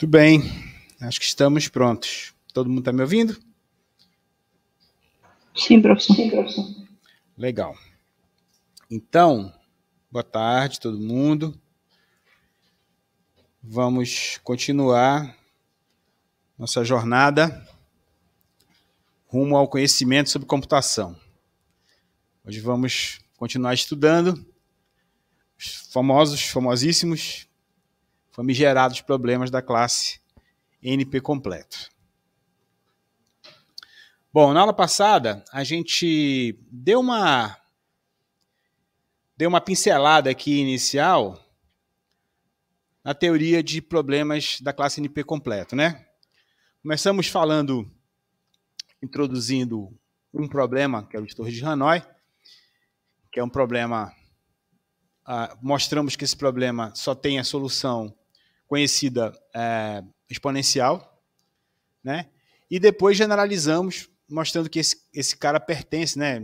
Muito bem, acho que estamos prontos. Todo mundo está me ouvindo? Sim, professor. Legal. Então, boa tarde todo mundo. Vamos continuar nossa jornada rumo ao conhecimento sobre computação. Hoje vamos continuar estudando os famosíssimos, famigerados problemas da classe NP completo. Bom, na aula passada, a gente deu uma pincelada aqui inicial na teoria de problemas da classe NP completo, né? Começamos introduzindo um problema, que é o de Torres de Hanoi, que é um problema, mostramos que esse problema só tem a solução conhecida exponencial, né? E depois generalizamos, mostrando que esse cara pertence, né?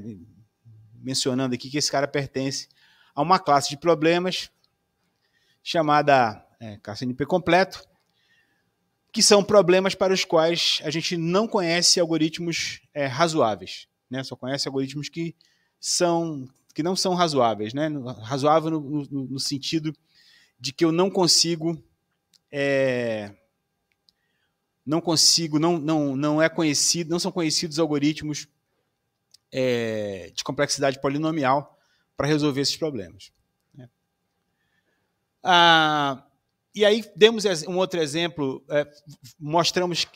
Mencionando aqui que esse cara pertence a uma classe de problemas chamada classe NP completo, que são problemas para os quais a gente não conhece algoritmos razoáveis, né? Só conhece algoritmos que não são razoáveis, né? Razoável no sentido de que eu não consigo, não são conhecidos algoritmos de complexidade polinomial para resolver esses problemas. Né? E aí demos um outro exemplo, mostramos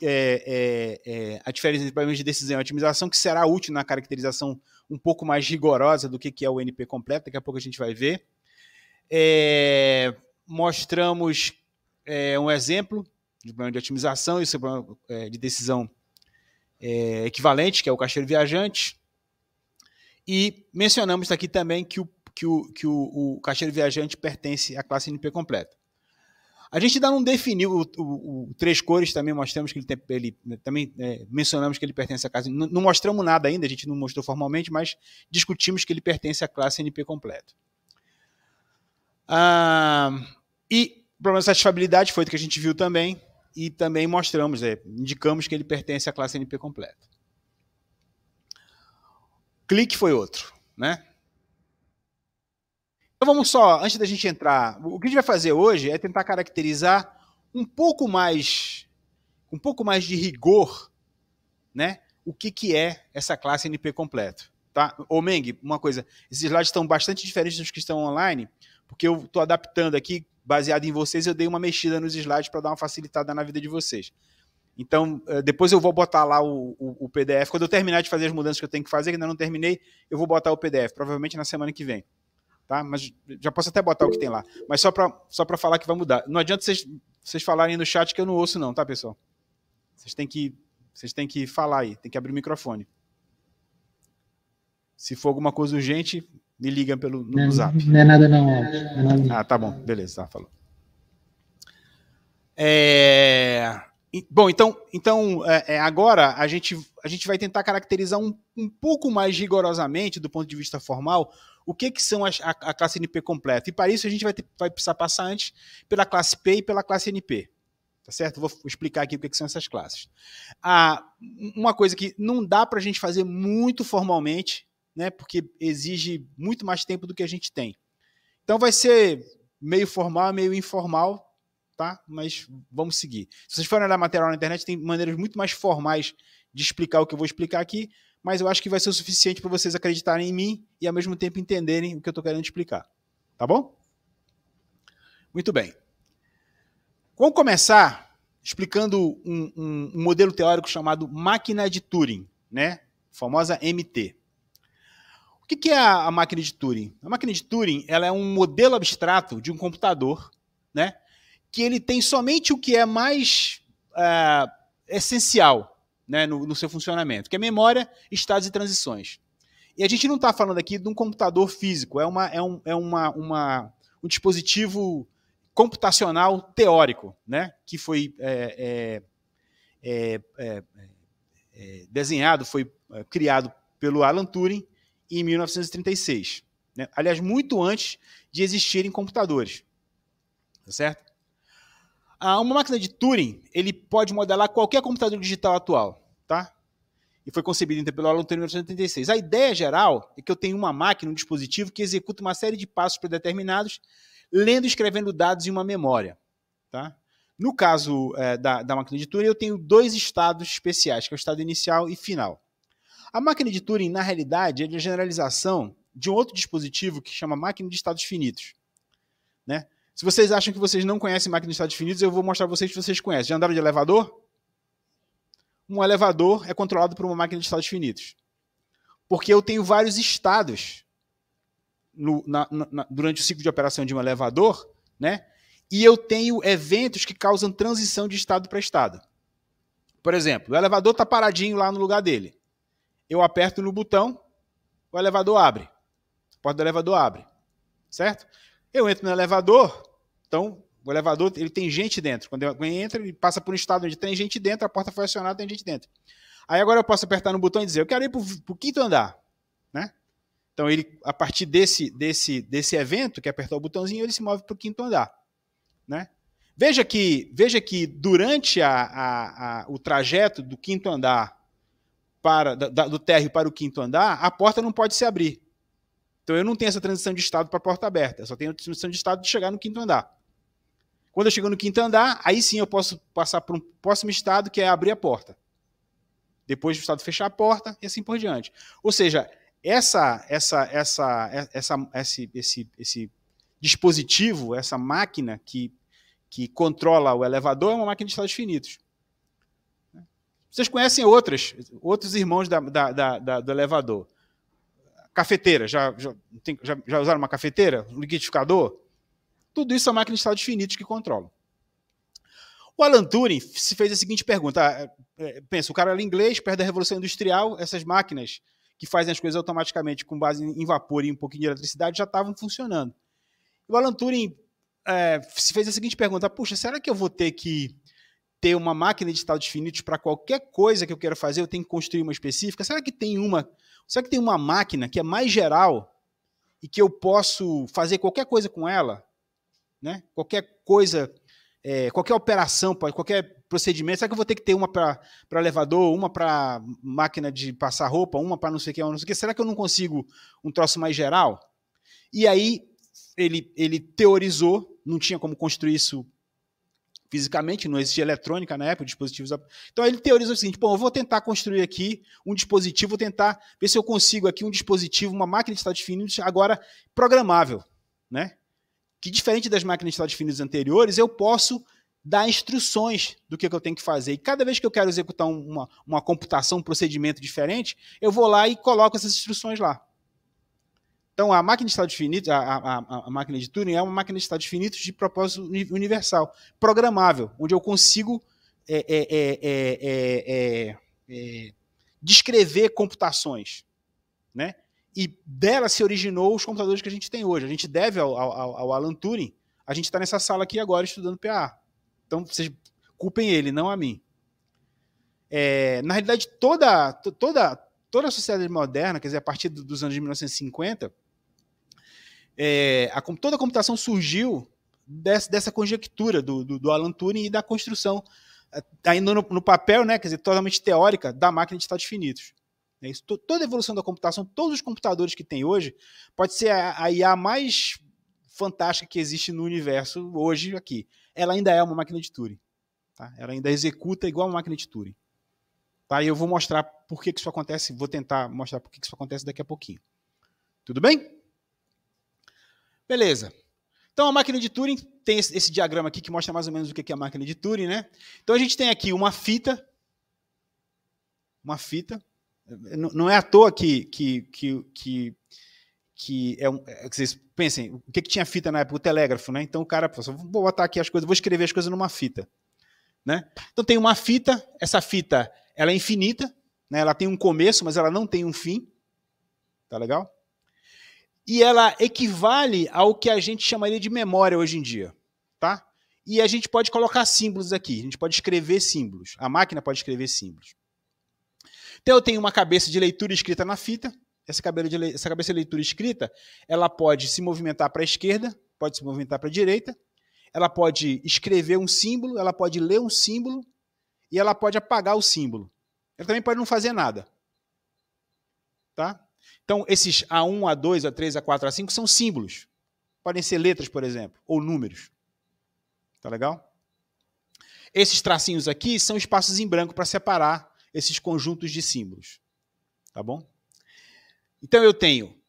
a diferença entre problemas de decisão e otimização, que será útil na caracterização um pouco mais rigorosa do que é o NP completo, daqui a pouco a gente vai ver. Mostramos um exemplo de problema de otimização e problema de decisão equivalente, que é o caixeiro viajante. E mencionamos aqui também que o caixeiro viajante pertence à classe NP completa. A gente ainda não definiu o três cores, também mostramos que ele também mencionamos que ele pertence à classe. Não mostramos nada ainda, a gente não mostrou formalmente, mas discutimos que ele pertence à classe NP completa. E o problema de satisfabilidade foi o que a gente viu também, e também mostramos, indicamos que ele pertence à classe NP completa. Clique foi outro, né? Então vamos só, antes da gente entrar, o que a gente vai fazer hoje é tentar caracterizar um pouco mais de rigor, né? O que é essa classe NP completo, tá? Ô Meng, uma coisa, esses slides estão bastante diferentes dos que estão online, porque eu estou adaptando aqui, baseado em vocês, eu dei uma mexida nos slides para dar uma facilitada na vida de vocês. Então, depois eu vou botar lá o PDF, quando eu terminar de fazer as mudanças que eu tenho que fazer, que ainda não terminei, eu vou botar o PDF, provavelmente na semana que vem. Tá? Mas já posso até botar o que tem lá. Mas só para falar que vai mudar. Não adianta vocês falarem no chat que eu não ouço não, tá, pessoal? Vocês têm que falar aí, tem que abrir o microfone. Se for alguma coisa urgente, me liga no zap. Não é nada não. Ah, tá bom, beleza, tá, falou. Bom, então agora a gente vai tentar caracterizar um pouco mais rigorosamente, do ponto de vista formal, o que são a classe NP completa. E para isso a gente vai precisar passar antes pela classe P e pela classe NP. Tá certo? Vou explicar aqui o que são essas classes. Uma coisa que não dá para a gente fazer muito formalmente, né, porque exige muito mais tempo do que a gente tem. Então vai ser meio formal, meio informal, tá? Mas vamos seguir. Se vocês forem olhar material na internet, tem maneiras muito mais formais de explicar o que eu vou explicar aqui, mas eu acho que vai ser o suficiente para vocês acreditarem em mim e ao mesmo tempo entenderem o que eu estou querendo explicar. Tá bom? Muito bem. Vamos começar explicando um modelo teórico chamado máquina de Turing, né? A famosa MT. O que é a máquina de Turing? A máquina de Turing ela é um modelo abstrato de um computador, né? Que ele tem somente o que é mais essencial, né, no seu funcionamento, que é memória, estados e transições. E a gente não está falando aqui de um computador físico, é um dispositivo computacional teórico, né, que foi desenhado, foi criado pelo Alan Turing em 1936. Né? Aliás, muito antes de existirem computadores. Tá certo? Uma máquina de Turing, ele pode modelar qualquer computador digital atual, tá? E foi concebido então, pelo Alan Turing em 1986. A ideia geral é que eu tenho uma máquina, um dispositivo que executa uma série de passos predeterminados, lendo e escrevendo dados em uma memória, tá? No caso da máquina de Turing, eu tenho 2 estados especiais, que é o estado inicial e final. A máquina de Turing, na realidade, é a generalização de um outro dispositivo que chama máquina de estados finitos, né? Se vocês acham que vocês não conhecem máquina de estados finitos, eu vou mostrar para vocês que vocês conhecem. Já andaram de elevador? Um elevador é controlado por uma máquina de estados finitos. Porque eu tenho vários estados durante o ciclo de operação de um elevador, né? E eu tenho eventos que causam transição de estado para estado. Por exemplo, o elevador está paradinho lá no lugar dele. Eu aperto no botão, o elevador abre. A porta do elevador abre. Certo? Eu entro no elevador, então o elevador ele tem gente dentro. Quando alguém entra, ele passa por um estado onde tem gente dentro, a porta foi acionada, tem gente dentro. Aí agora eu posso apertar no botão e dizer, eu quero ir para o 5º andar. Né? Então ele, a partir desse evento, que é apertar o botãozinho, ele se move para o 5º andar. Né? Veja que durante o trajeto do 5º andar, do térreo para o 5º andar, a porta não pode se abrir. Então eu não tenho essa transição de estado para a porta aberta, eu só tenho a transição de estado de chegar no 5º andar. Quando eu chego no 5º andar, aí sim eu posso passar para um próximo estado, que é abrir a porta. Depois do estado fechar a porta e assim por diante. Ou seja, esse dispositivo, essa máquina que controla o elevador é uma máquina de estados finitos. Vocês conhecem outros irmãos do elevador. Cafeteira, já usaram uma cafeteira? Um liquidificador? Tudo isso são máquinas de estados finitos que controlam. O Alan Turing se fez a seguinte pergunta. Pensa, o cara era inglês, perto da Revolução Industrial, essas máquinas que fazem as coisas automaticamente com base em vapor e um pouquinho de eletricidade já estavam funcionando. O Alan Turing se fez a seguinte pergunta. Puxa, será que eu vou ter que ter uma máquina de estados finitos para qualquer coisa que eu queira fazer? Eu tenho que construir uma específica? Será que tem uma máquina que é mais geral e que eu posso fazer qualquer coisa com ela? Né? Qualquer coisa, qualquer operação, qualquer procedimento. Será que eu vou ter que ter uma para elevador, uma para máquina de passar roupa, uma para não sei o que, Será que eu não consigo um troço mais geral? E aí ele teorizou, não tinha como construir isso fisicamente, não existia eletrônica na época, dispositivos. Então ele teorizou o seguinte: eu vou tentar construir aqui um dispositivo, vou tentar ver se eu consigo aqui um dispositivo, uma máquina de estados finitos agora programável, né? Que diferente das máquinas de estados finitos anteriores, eu posso dar instruções do que eu tenho que fazer. E cada vez que eu quero executar uma computação, um procedimento diferente, eu vou lá e coloco essas instruções lá. Então, a máquina de estados finitos, a máquina de Turing é uma máquina de estados finitos de propósito universal, programável, onde eu consigo descrever computações, né? E dela se originou os computadores que a gente tem hoje. A gente deve ao Alan Turing, a gente está nessa sala aqui agora estudando PA. Então, vocês culpem ele, não a mim. Na realidade, toda a sociedade moderna, quer dizer, a partir dos anos de 1950, toda a computação surgiu dessa conjectura do Alan Turing e da construção, ainda no papel, né, quer dizer, totalmente teórica, da máquina de estados finitos. Toda a evolução da computação, todos os computadores que tem hoje, pode ser a IA mais fantástica que existe no universo hoje aqui. Ela ainda é uma máquina de Turing. Tá? Ela ainda executa igual uma máquina de Turing. Tá? E eu vou mostrar por que isso acontece, vou tentar mostrar por que isso acontece daqui a pouquinho. Tudo bem? Beleza. Então a máquina de Turing tem esse diagrama aqui que mostra mais ou menos o que é a máquina de Turing, né? Então a gente tem aqui uma fita. Não é à toa que vocês pensem, o que tinha fita na época? O telégrafo, né? Então o cara pensou, vou botar aqui as coisas, vou escrever as coisas numa fita. Né? Então tem uma fita, essa fita ela é infinita, né? Ela tem um começo, mas ela não tem um fim. Tá legal? E ela equivale ao que a gente chamaria de memória hoje em dia. Tá? E a gente pode colocar símbolos aqui, a gente pode escrever símbolos, a máquina pode escrever símbolos. Então eu tenho uma cabeça de leitura escrita na fita. Essa cabeça de leitura escrita, ela pode se movimentar para a esquerda, pode se movimentar para a direita. ela pode escrever um símbolo, ela pode ler um símbolo e ela pode apagar o símbolo. Ela também pode não fazer nada. Tá? Então, esses A1, A2, A3, A4, A5 são símbolos. Podem ser letras, por exemplo, ou números. Tá legal? Esses tracinhos aqui são espaços em branco para separar esses conjuntos de símbolos. Tá bom? Então, eu tenho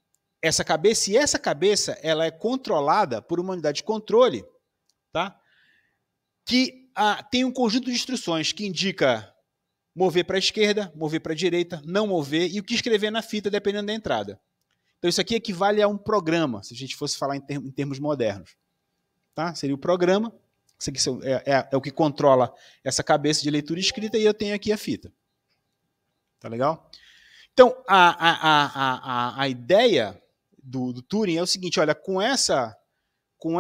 essa cabeça, e essa cabeça ela é controlada por uma unidade de controle, tá? Que tem um conjunto de instruções que indica mover para a esquerda, mover para a direita, não mover, e o que escrever na fita, dependendo da entrada. Então, isso aqui equivale a um programa, se a gente fosse falar em termos modernos. Tá? Seria o programa, isso aqui é o que controla essa cabeça de leitura e escrita, e eu tenho aqui a fita. Tá legal? Então, a ideia do Turing é o seguinte, olha, com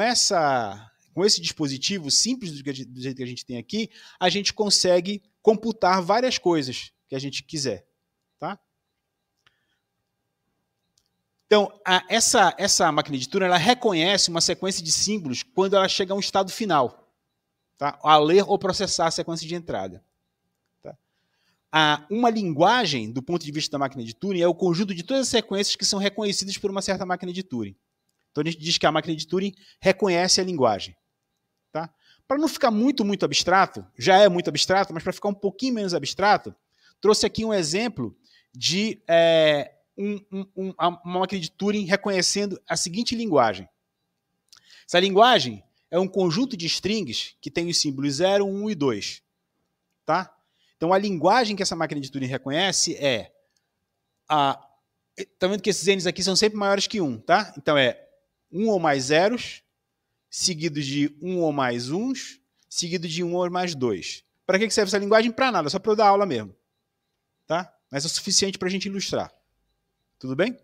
esse dispositivo simples do jeito que a gente tem aqui, a gente consegue computar várias coisas que a gente quiser. Tá? Então, essa máquina de Turing ela reconhece uma sequência de símbolos quando ela chega a um estado final, tá? A ler ou processar a sequência de entrada. Tá? Uma linguagem, do ponto de vista da máquina de Turing, é o conjunto de todas as sequências que são reconhecidas por uma certa máquina de Turing. Então, a gente diz que a máquina de Turing reconhece a linguagem. Tá? Para não ficar muito abstrato, já é muito abstrato, mas para ficar um pouquinho menos abstrato, trouxe aqui um exemplo de uma máquina de Turing reconhecendo a seguinte linguagem. Essa linguagem é um conjunto de strings que tem os símbolos 0, 1 e 2. Tá? Então, a linguagem que essa máquina de Turing reconhece é... Tá vendo que esses n's aqui são sempre maiores que 1, tá? Então, é 1 ou mais zeros, seguidos de 1 ou mais 1s, seguido de 1 ou mais 2. Para que serve essa linguagem? Para nada, só para eu dar aula mesmo. Tá? Mas é o suficiente para a gente ilustrar. Tudo bem?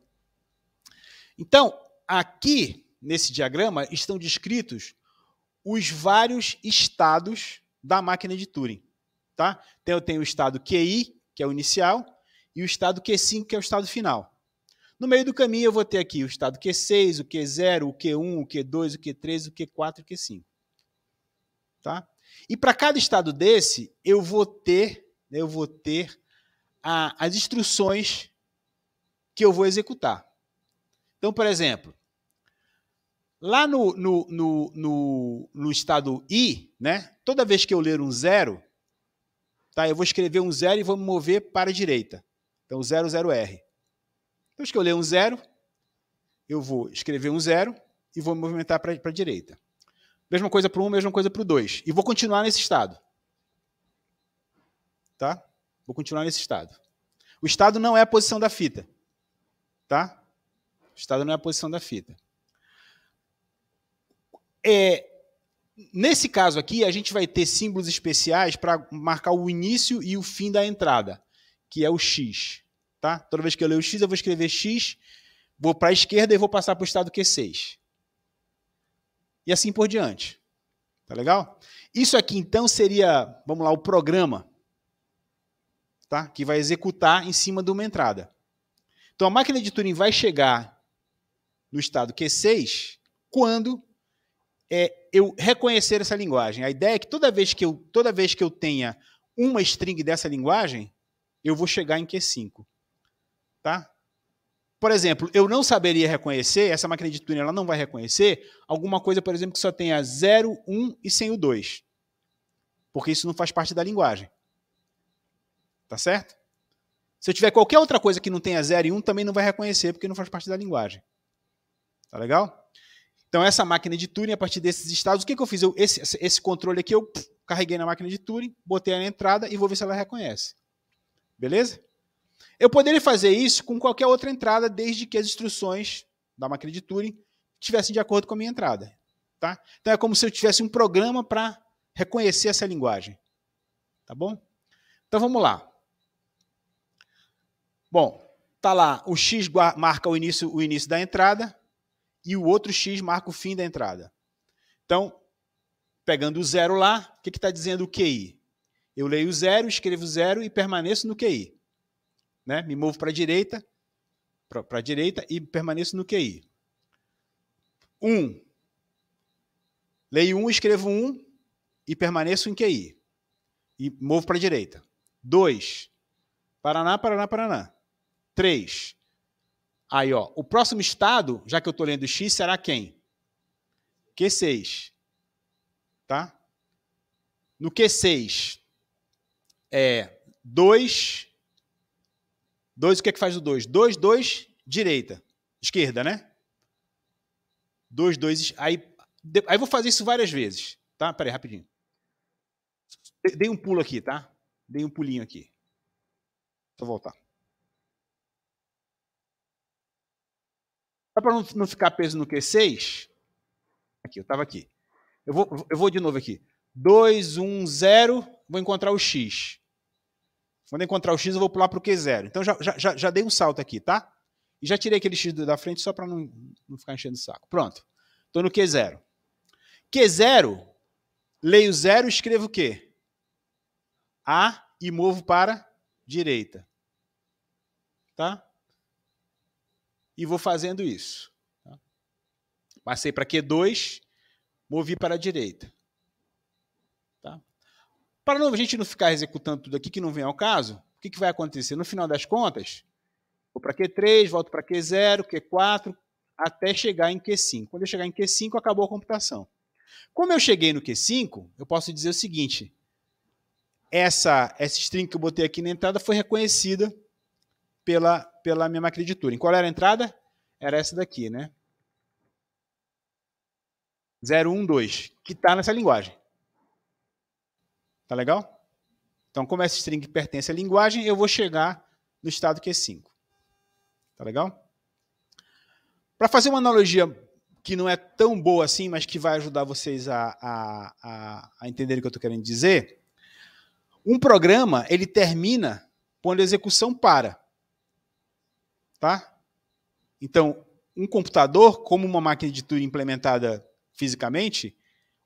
Então, aqui, nesse diagrama, estão descritos os vários estados da máquina de Turing. Tá? Então, eu tenho o estado QI, que é o inicial, e o estado Q5, que é o estado final. No meio do caminho, eu vou ter aqui o estado Q6, o Q0, o Q1, o Q2, o Q3, o Q4 e o Q5. Tá? E para cada estado desse, eu vou ter as instruções que eu vou executar. Então, por exemplo, lá no estado I, né, toda vez que eu ler um 0, tá, eu vou escrever um 0 e vou me mover para a direita. Então, 0, 0R. Depois que eu ler um 0, eu vou escrever um 0 e vou me movimentar para a direita. Mesma coisa para o 1, mesma coisa para o 2. E vou continuar nesse estado. Tá? Vou continuar nesse estado. O estado não é a posição da fita. Tá? O estado não é a posição da fita. Nesse caso aqui, a gente vai ter símbolos especiais para marcar o início e o fim da entrada, que é o X. Tá? Toda vez que eu ler o X, eu vou escrever X, vou para a esquerda e vou passar para o estado Q6. E assim por diante. Tá legal? Isso aqui, então, seria, vamos lá, o programa, tá? Que vai executar em cima de uma entrada. Então, a máquina de Turing vai chegar no estado Q6 quando eu reconhecer essa linguagem. A ideia é que toda vez que eu tenha uma string dessa linguagem, eu vou chegar em Q5. Tá? Por exemplo, eu não saberia reconhecer, essa máquina de Turing ela não vai reconhecer alguma coisa, por exemplo, que só tenha 0, 1 e sem o 2. Porque isso não faz parte da linguagem. Tá certo? Se eu tiver qualquer outra coisa que não tenha 0 e 1, também não vai reconhecer, porque não faz parte da linguagem. Tá legal? Então, essa máquina de Turing, a partir desses estados, o que eu fiz? Esse controle aqui, eu carreguei na máquina de Turing, botei na entrada e vou ver se ela reconhece. Beleza? Eu poderia fazer isso com qualquer outra entrada, desde que as instruções da máquina de Turing estivessem de acordo com a minha entrada. Tá? Então, é como se eu tivesse um programa para reconhecer essa linguagem. Tá bom? Então, vamos lá. Bom, tá lá, o X marca o início da entrada e o outro X marca o fim da entrada. Então, pegando o 0 lá, o que está dizendo o QI? Eu leio o 0, escrevo 0 e permaneço no QI. Né? Me movo para a direita e permaneço no QI. 1. Leio 1, escrevo 1 e permaneço em QI. E movo para a direita. 2, Paraná, Paraná, Paraná. 3, aí, ó, o próximo estado, já que eu estou lendo X, será quem? Q6. Tá? No Q6, 2, o que é que faz o 2? 2, 2, direita. Esquerda, né? 2, 2, aí vou fazer isso várias vezes, tá? Peraí, rapidinho. Dei um pulo aqui, tá? Dei um pulinho aqui. Deixa eu voltar. Só para não ficar preso no Q6, aqui, eu estava aqui. Eu vou de novo aqui. 2, 1, 0, vou encontrar o X. Quando eu encontrar o X, eu vou pular para o Q0. Então, já dei um salto aqui, tá? E já tirei aquele X da frente só para não ficar enchendo o saco. Pronto. Estou no Q0. Q0, leio 0 e escrevo o quê? A e movo para direita. Tá? E vou fazendo isso. Tá? Passei para Q2, movi para a direita. Tá? Para a gente não ficar executando tudo aqui que não vem ao caso, o que vai acontecer? No final das contas, vou para Q3, volto para Q0, Q4, até chegar em Q5. Quando eu chegar em Q5, acabou a computação. Como eu cheguei no Q5, eu posso dizer o seguinte: essa string que eu botei aqui na entrada foi reconhecida pela minha máquina de Turing. Qual era a entrada? Era essa daqui, né? 012, que está nessa linguagem. Tá legal? Então, como essa string pertence à linguagem, eu vou chegar no estado Q5. Tá legal? Para fazer uma analogia que não é tão boa assim, mas que vai ajudar vocês a entenderem o que eu estou querendo dizer, um programa ele termina quando a execução para. Tá? Então, um computador, como uma máquina de Turing implementada fisicamente,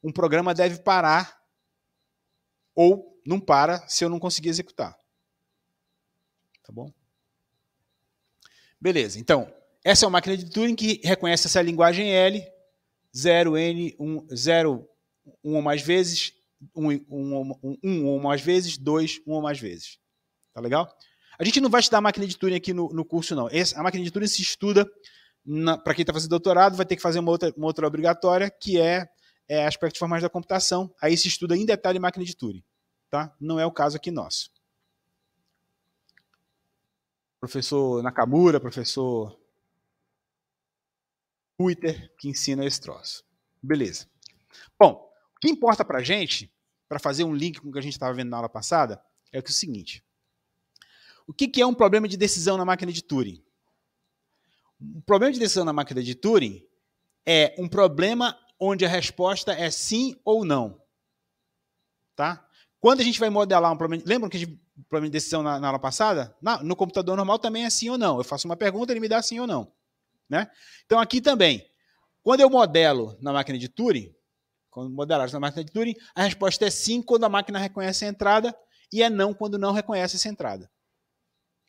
um programa deve parar ou não para se eu não conseguir executar. Tá bom? Beleza, então, essa é uma máquina de Turing que reconhece essa linguagem L, 0, N, 0, 1 ou mais vezes, 1 ou mais vezes, 2, 1 ou mais vezes. Tá legal? A gente não vai estudar máquina de Turing aqui no curso, não. A máquina de Turing se estuda, para quem está fazendo doutorado, vai ter que fazer uma outra obrigatória, que é aspectos formais da computação. Aí se estuda em detalhe máquina de Turing. Tá? Não é o caso aqui nosso. Professor Nakamura, professor Twitter, que ensina esse troço. Beleza. Bom, o que importa para a gente, para fazer um link com o que a gente estava vendo na aula passada, é o seguinte. O que é um problema de decisão na máquina de Turing? Um problema de decisão na máquina de Turing é um problema onde a resposta é sim ou não. Tá? Quando a gente vai modelar um problema... Lembram que a gente problema de decisão na aula passada? No computador normal também é sim ou não. Eu faço uma pergunta, ele me dá sim ou não. Né? Então aqui também, quando eu modelo na máquina de Turing, a resposta é sim quando a máquina reconhece a entrada e é não quando não reconhece essa entrada.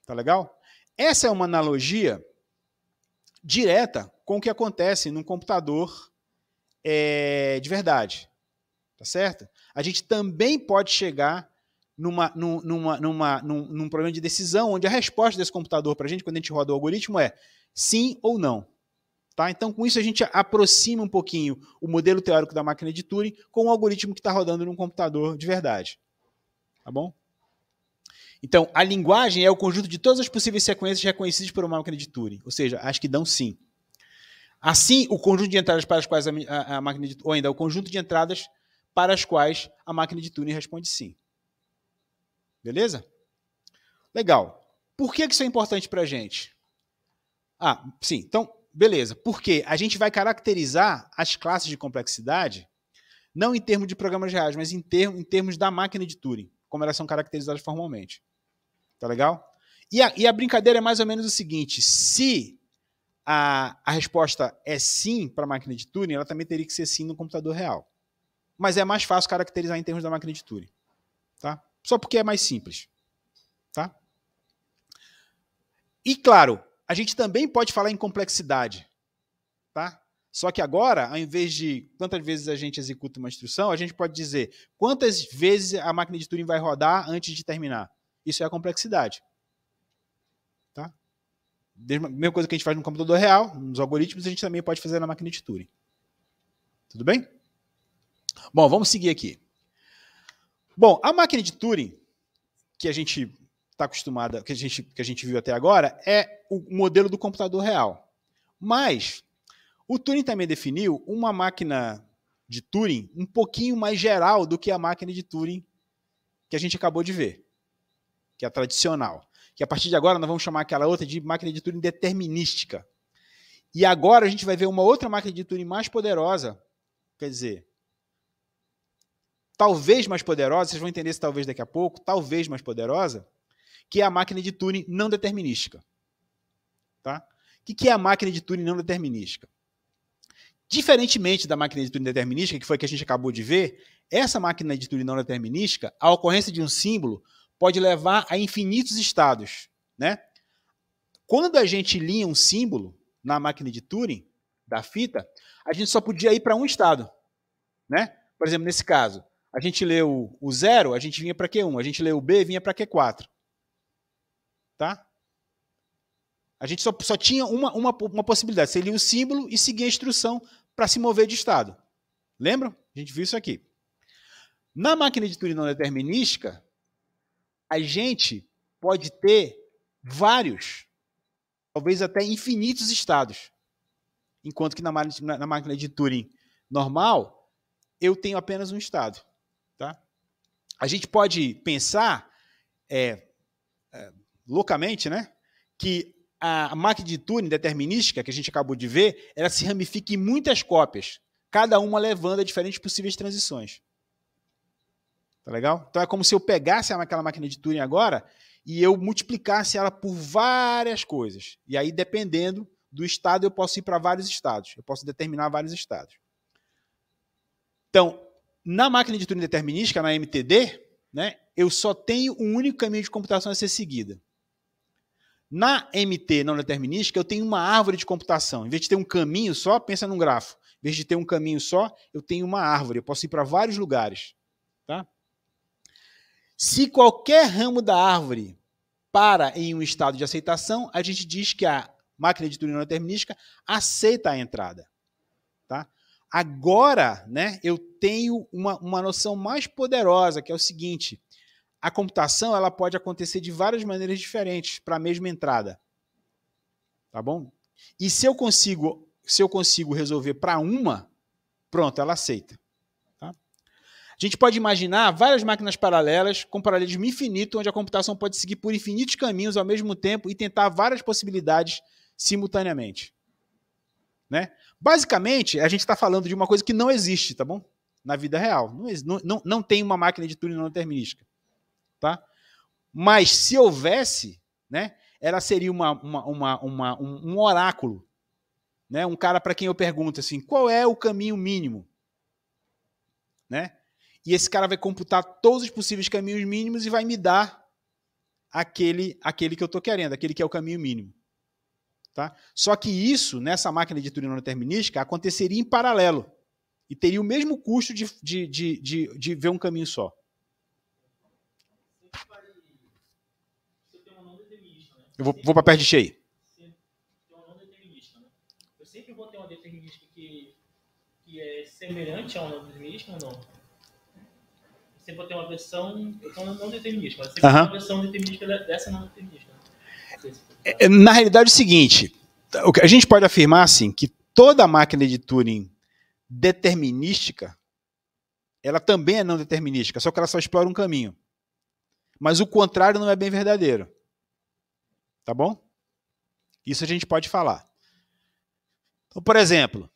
Tá legal? Essa é uma analogia direta com o que acontece num computador de verdade. Tá certo? A gente também pode chegar num problema de decisão onde a resposta desse computador para a gente, quando a gente roda o algoritmo, é sim ou não. Tá? Então, com isso, a gente aproxima um pouquinho o modelo teórico da máquina de Turing com o algoritmo que está rodando num computador de verdade. Tá bom? Então, a linguagem é o conjunto de todas as possíveis sequências reconhecidas por uma máquina de Turing, ou seja, as que dão sim. Assim, o conjunto de entradas para as quais a máquina de, ou ainda o conjunto de entradas para as quais a máquina de Turing responde sim. Beleza? Legal. Por que isso é importante para a gente? Sim. Então, beleza. Porque a gente vai caracterizar as classes de complexidade não em termos de programas reais, mas em termos da máquina de Turing, como elas são caracterizadas formalmente. Tá legal? E a brincadeira é mais ou menos o seguinte: se a resposta é sim para a máquina de Turing, ela também teria que ser sim no computador real. Mas é mais fácil caracterizar em termos da máquina de Turing. Tá? Só porque é mais simples. Tá? E, claro, a gente também pode falar em complexidade. Tá? Só que agora, ao invés de quantas vezes a gente executa uma instrução, a gente pode dizer quantas vezes a máquina de Turing vai rodar antes de terminar. Isso é a complexidade. Tá? Mesma coisa que a gente faz no computador real, nos algoritmos, a gente também pode fazer na máquina de Turing. Tudo bem? Bom, vamos seguir aqui. Bom, a máquina de Turing, que a gente está acostumada, que a gente viu até agora, é o modelo do computador real. Mas o Turing também definiu uma máquina de Turing um pouquinho mais geral do que a máquina de Turing que a gente acabou de ver, que é a tradicional. Que a partir de agora nós vamos chamar aquela outra de máquina de Turing determinística. E agora a gente vai ver uma outra máquina de Turing mais poderosa, quer dizer, talvez mais poderosa, vocês vão entender isso talvez daqui a pouco, talvez mais poderosa, que é a máquina de Turing não determinística. Tá? O que é a máquina de Turing não determinística? Diferentemente da máquina de Turing determinística, que foi a que a gente acabou de ver, essa máquina de Turing não determinística, a ocorrência de um símbolo pode levar a infinitos estados. Né? Quando a gente lia um símbolo na máquina de Turing, da fita, a gente só podia ir para um estado. Né? Por exemplo, nesse caso, a gente leu o 0, a gente vinha para Q1. A gente leu o B, vinha para Q4. Tá? A gente só tinha uma possibilidade. Você lia o símbolo e seguia a instrução para se mover de estado. Lembram? A gente viu isso aqui. Na máquina de Turing não determinística, a gente pode ter vários, talvez até infinitos estados. Enquanto que na máquina de Turing normal, eu tenho apenas um estado. Tá? A gente pode pensar loucamente, né, que a máquina de Turing determinística, que a gente acabou de ver, ela se ramifica em muitas cópias, cada uma levando a diferentes possíveis transições. Tá legal? Então é como se eu pegasse aquela máquina de Turing agora e eu multiplicasse ela por várias coisas. E aí, dependendo do estado, eu posso ir para vários estados. Eu posso determinar vários estados. Então, na máquina de Turing determinística, na MTD, né, eu só tenho um único caminho de computação a ser seguida. Na MT não determinística, eu tenho uma árvore de computação. Em vez de ter um caminho só, pensa num grafo. Em vez de ter um caminho só, eu tenho uma árvore. Eu posso ir para vários lugares. Tá? Se qualquer ramo da árvore para em um estado de aceitação, a gente diz que a máquina de Turing não determinística aceita a entrada. Tá? Agora, né, eu tenho uma noção mais poderosa, que é o seguinte: a computação ela pode acontecer de várias maneiras diferentes para a mesma entrada. Tá bom? E se eu consigo resolver para uma, pronto, ela aceita. Tá? A gente pode imaginar várias máquinas paralelas com paralelismo infinito, onde a computação pode seguir por infinitos caminhos ao mesmo tempo e tentar várias possibilidades simultaneamente. Né? Basicamente, a gente está falando de uma coisa que não existe, tá bom? Na vida real. Não tem uma máquina de Turing não determinística. Tá? Mas se houvesse, né, ela seria um oráculo, né, um cara para quem eu pergunto assim, qual é o caminho mínimo? Né? E esse cara vai computar todos os possíveis caminhos mínimos e vai me dar aquele que eu estou querendo, aquele que é o caminho mínimo. Tá? Só que isso, nessa máquina de Turing não determinística, aconteceria em paralelo e teria o mesmo custo de ver um caminho só. Eu vou para perto de cheio. Eu sempre vou ter uma determinística que é semelhante a uma não determinística ou não? Eu sempre vou ter uma versão não determinística, mas sempre uma versão determinística dessa não determinística. Na realidade é o seguinte, a gente pode afirmar assim, que toda máquina de Turing determinística, ela também é não determinística, só que ela só explora um caminho. Mas o contrário não é bem verdadeiro. Tá bom? Isso a gente pode falar. Então, por exemplo,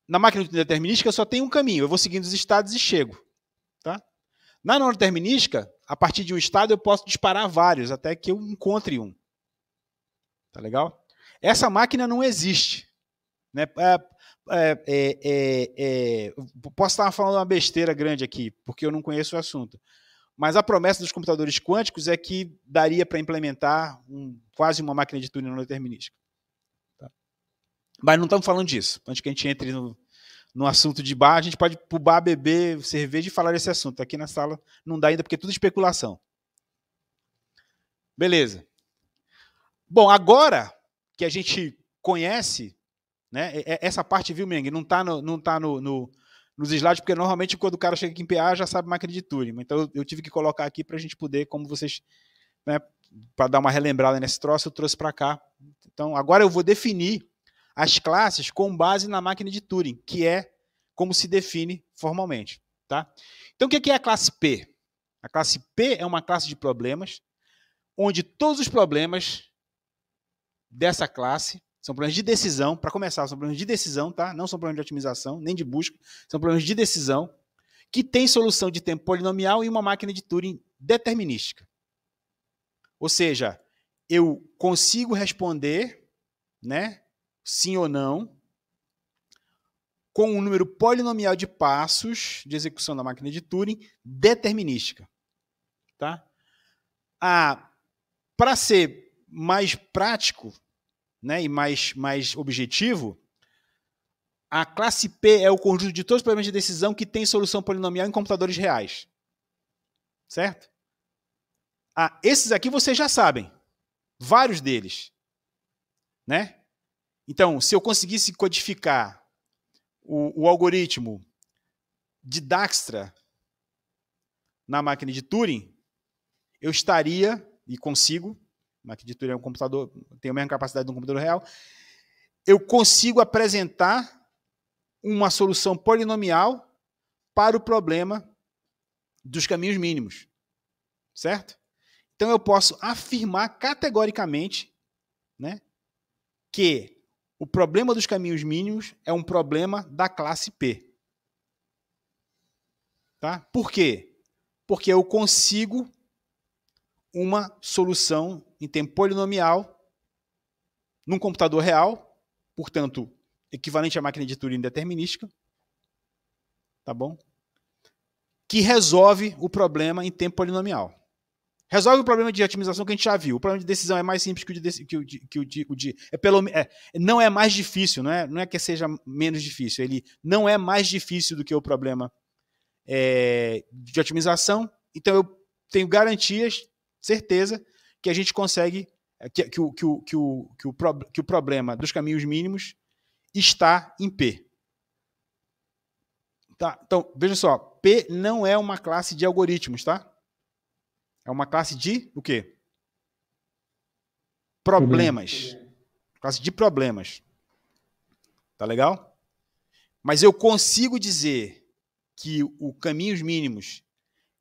na máquina determinística eu só tenho um caminho. Eu vou seguindo os estados e chego. Tá? Na não determinística, a partir de um estado eu posso disparar vários, até que eu encontre um. Tá legal? Essa máquina não existe. Né? Posso estar falando uma besteira grande aqui, porque eu não conheço o assunto. Mas a promessa dos computadores quânticos é que daria para implementar quase uma máquina de Turing não determinística. Tá? Mas não estamos falando disso. Antes que a gente entre no assunto de bar, a gente pode ir pro bar, beber cerveja e falar desse assunto. Aqui na sala não dá ainda, porque é tudo especulação. Beleza. Bom, agora que a gente conhece, né, essa parte, viu, Meng, não está nos slides, porque normalmente quando o cara chega aqui em PA já sabe máquina de Turing. Então eu tive que colocar aqui para a gente poder, como vocês, né, para dar uma relembrada nesse troço, eu trouxe para cá. Então agora eu vou definir as classes com base na máquina de Turing, que é como se define formalmente. Tá? Então o que é a classe P? A classe P é uma classe de problemas onde todos os problemas dessa classe são problemas de decisão. Para começar, são problemas de decisão, tá? Não são problemas de otimização, nem de busca, são problemas de decisão que têm solução de tempo polinomial e uma máquina de Turing determinística. Ou seja, eu consigo responder, né, sim ou não, com um número polinomial de passos de execução da máquina de Turing determinística. Tá? Para ser mais prático, né, e mais objetivo, a classe P é o conjunto de todos os problemas de decisão que tem solução polinomial em computadores reais. Certo? Esses aqui vocês já sabem. Vários deles. Né? Então, se eu conseguisse codificar o algoritmo de Dijkstra na máquina de Turing, eu estaria, e consigo, a máquina de Turing é um computador, tem a mesma capacidade de um computador real, eu consigo apresentar uma solução polinomial para o problema dos caminhos mínimos. Certo? Então eu posso afirmar categoricamente, né, que o problema dos caminhos mínimos é um problema da classe P. Tá? Por quê? Porque eu consigo uma solução em tempo polinomial num computador real, portanto, equivalente à máquina de Turing determinística, tá bom? Que resolve o problema em tempo polinomial. Resolve o problema de otimização que a gente já viu. O problema de decisão é mais simples não é mais difícil, não é que seja menos difícil. Ele não é mais difícil do que o problema de otimização. Então eu tenho garantias, certeza, que a gente consegue que o problema dos caminhos mínimos está em P. Tá? Então, veja só, P não é uma classe de algoritmos, tá? É uma classe de o quê? Problemas. Classe de problemas. Tá legal? Mas eu consigo dizer que o caminhos mínimos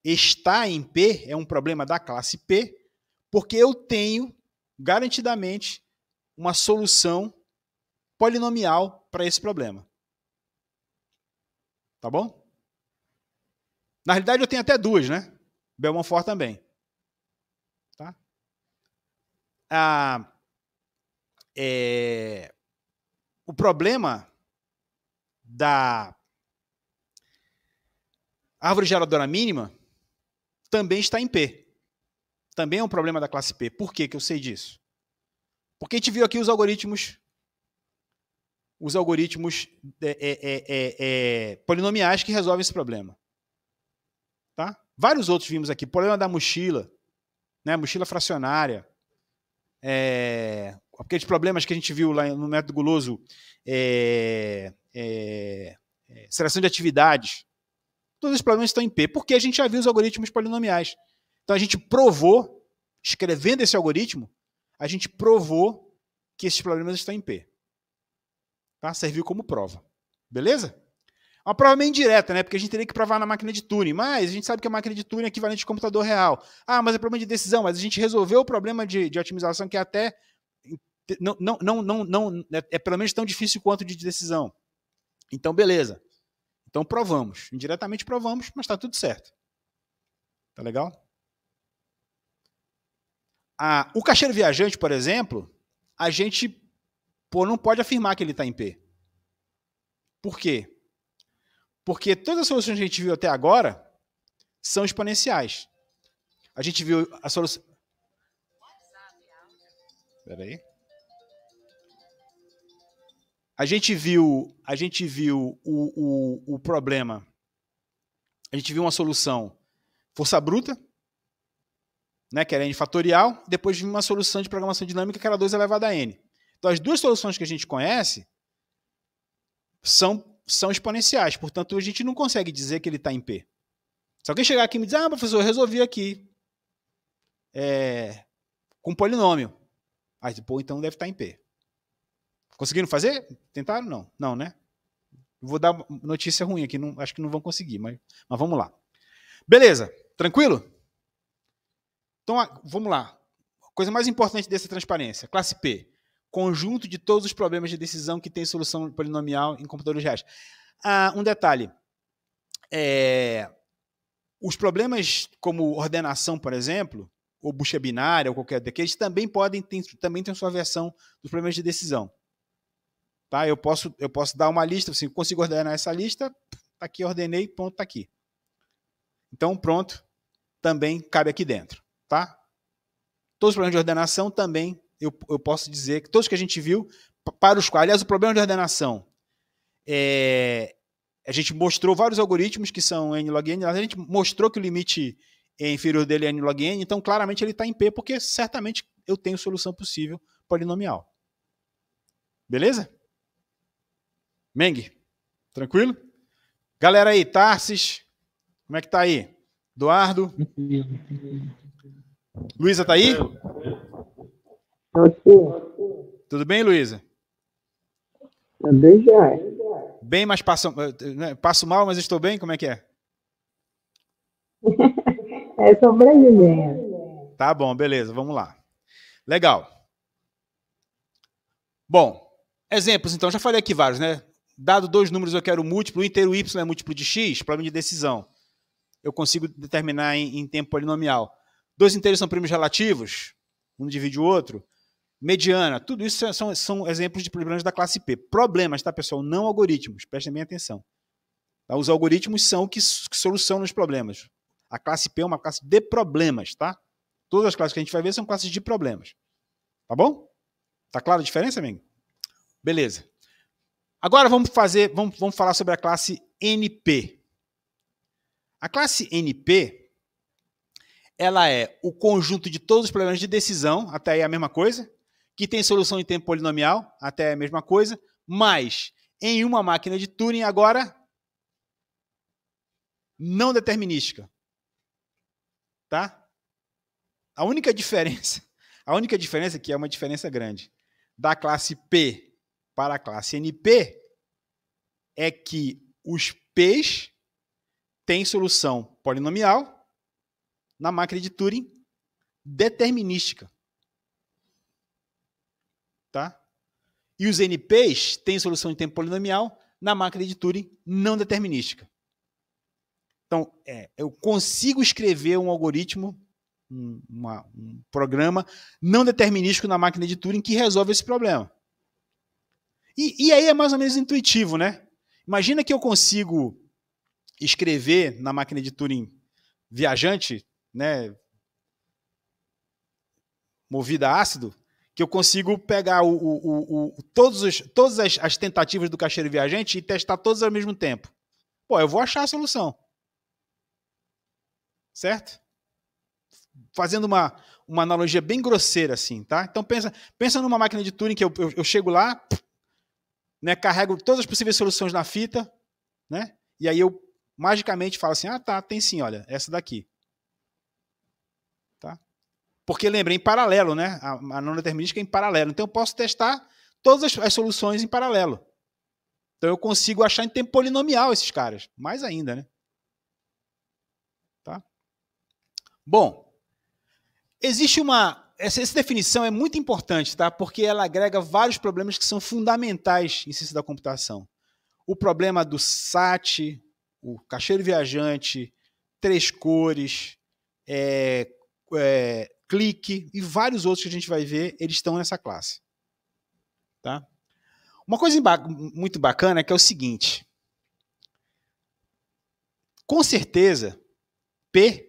está em P, é um problema da classe P, porque eu tenho, garantidamente, uma solução polinomial para esse problema. Tá bom? Na realidade, eu tenho até duas, né? Belmont-Fort também. Tá? O problema da árvore geradora mínima também está em P. Também é um problema da classe P. Por que eu sei disso? Porque a gente viu aqui os algoritmos polinomiais que resolvem esse problema. Tá? Vários outros vimos aqui. Problema da mochila, né? Mochila fracionária. Aqueles problemas que a gente viu lá no método guloso, seleção de atividades. Todos esses problemas estão em P, porque a gente já viu os algoritmos polinomiais. Então a gente provou, escrevendo esse algoritmo, a gente provou que esses problemas estão em P. Tá? Serviu como prova. Beleza? Uma prova meio indireta, né? Porque a gente teria que provar na máquina de Turing, mas a gente sabe que a máquina de Turing é equivalente ao computador real. Mas é problema de decisão, mas a gente resolveu o problema de otimização que é até é pelo menos tão difícil quanto de decisão. Então, beleza. Então provamos. Indiretamente provamos, mas está tudo certo. Tá legal? O caixeiro viajante, por exemplo, a gente não pode afirmar que ele está em P. Por quê? Porque todas as soluções que a gente viu até agora são exponenciais. A gente viu a solução... Espera aí. A gente viu o problema. A gente viu uma solução força bruta, né, que era N fatorial. Depois viu uma solução de programação dinâmica que era 2 elevado a N. Então, as duas soluções que a gente conhece são exponenciais. Portanto, a gente não consegue dizer que ele está em P. Se alguém chegar aqui e me dizer, professor, eu resolvi aqui com polinômio. Aí, pô, então deve estar em P. Conseguiram fazer? Tentaram? Não. Não, né? Vou dar notícia ruim aqui. Não, acho que não vão conseguir, mas vamos lá. Beleza. Tranquilo? Então, vamos lá. Coisa mais importante dessa transparência. Classe P. Conjunto de todos os problemas de decisão que tem solução polinomial em computadores reais. Um detalhe. Os problemas como ordenação, por exemplo, ou bucha binária, ou qualquer daqueles, também tem sua versão dos problemas de decisão. Tá? Eu posso dar uma lista, assim, consigo ordenar essa lista, tá aqui, ordenei, pronto, tá aqui. Então, pronto, também cabe aqui dentro. Tá? Todos os problemas de ordenação também, eu posso dizer que todos que a gente viu, para os quais, aliás, o problema de ordenação, a gente mostrou vários algoritmos que são n log n, a gente mostrou que o limite inferior dele é n log n, então claramente ele está em P, porque certamente eu tenho solução possível polinomial. Beleza? Meng, tranquilo? Galera aí, Tarsis, como é que tá aí? Eduardo? Luísa tá aí? Tudo bem, Luísa? Também já. Bem, mas passo mal, mas estou bem? Como é que é? Sobrevivendo. Tá bom, beleza, vamos lá. Legal. Bom, exemplos, então, já falei aqui vários, né? Dado dois números, eu quero múltiplo, o inteiro y é múltiplo de x, problema de decisão. Eu consigo determinar em tempo polinomial. Dois inteiros são primos relativos, um divide o outro. Mediana, tudo isso são exemplos de problemas da classe P. Problemas, tá, pessoal? Não algoritmos, prestem bem atenção. Tá? Os algoritmos são que solucionam os problemas. A classe P é uma classe de problemas, tá? Todas as classes que a gente vai ver são classes de problemas. Tá bom? Tá claro a diferença, amigo? Beleza. Agora vamos falar sobre a classe NP. A classe NP, ela é o conjunto de todos os problemas de decisão, até aí é a mesma coisa, que tem solução em tempo polinomial, até aí é a mesma coisa, mas em uma máquina de Turing agora não determinística. Tá? A única diferença, que é uma diferença grande, da classe P para a classe NP é que os P's têm solução polinomial na máquina de Turing determinística. Tá? E os NPs têm solução em tempo polinomial na máquina de Turing não determinística. Então, eu consigo escrever um algoritmo, um programa não determinístico na máquina de Turing que resolve esse problema. E aí é mais ou menos intuitivo, né? Imagina que eu consigo escrever na máquina de Turing viajante, né, movida a ácido, que eu consigo pegar todas as tentativas do caixeiro viajante e testar todas ao mesmo tempo. Pô, eu vou achar a solução. Certo? Fazendo uma analogia bem grosseira assim, tá? Então pensa numa máquina de Turing que eu chego lá, né, carrego todas as possíveis soluções na fita, né? E aí eu magicamente falo assim, tá, tem sim, olha, essa daqui. Tá? Porque lembra, em paralelo, né? A não determinística é em paralelo. Então eu posso testar todas as soluções em paralelo. Então eu consigo achar em tempo polinomial esses caras. Mais ainda, né? Tá? Bom, existe essa definição é muito importante, tá? Porque ela agrega vários problemas que são fundamentais em ciência da computação. O problema do SAT, o caixeiro viajante, três cores, clique e vários outros que a gente vai ver, eles estão nessa classe. Tá? Uma coisa muito bacana é que é o seguinte. Com certeza, P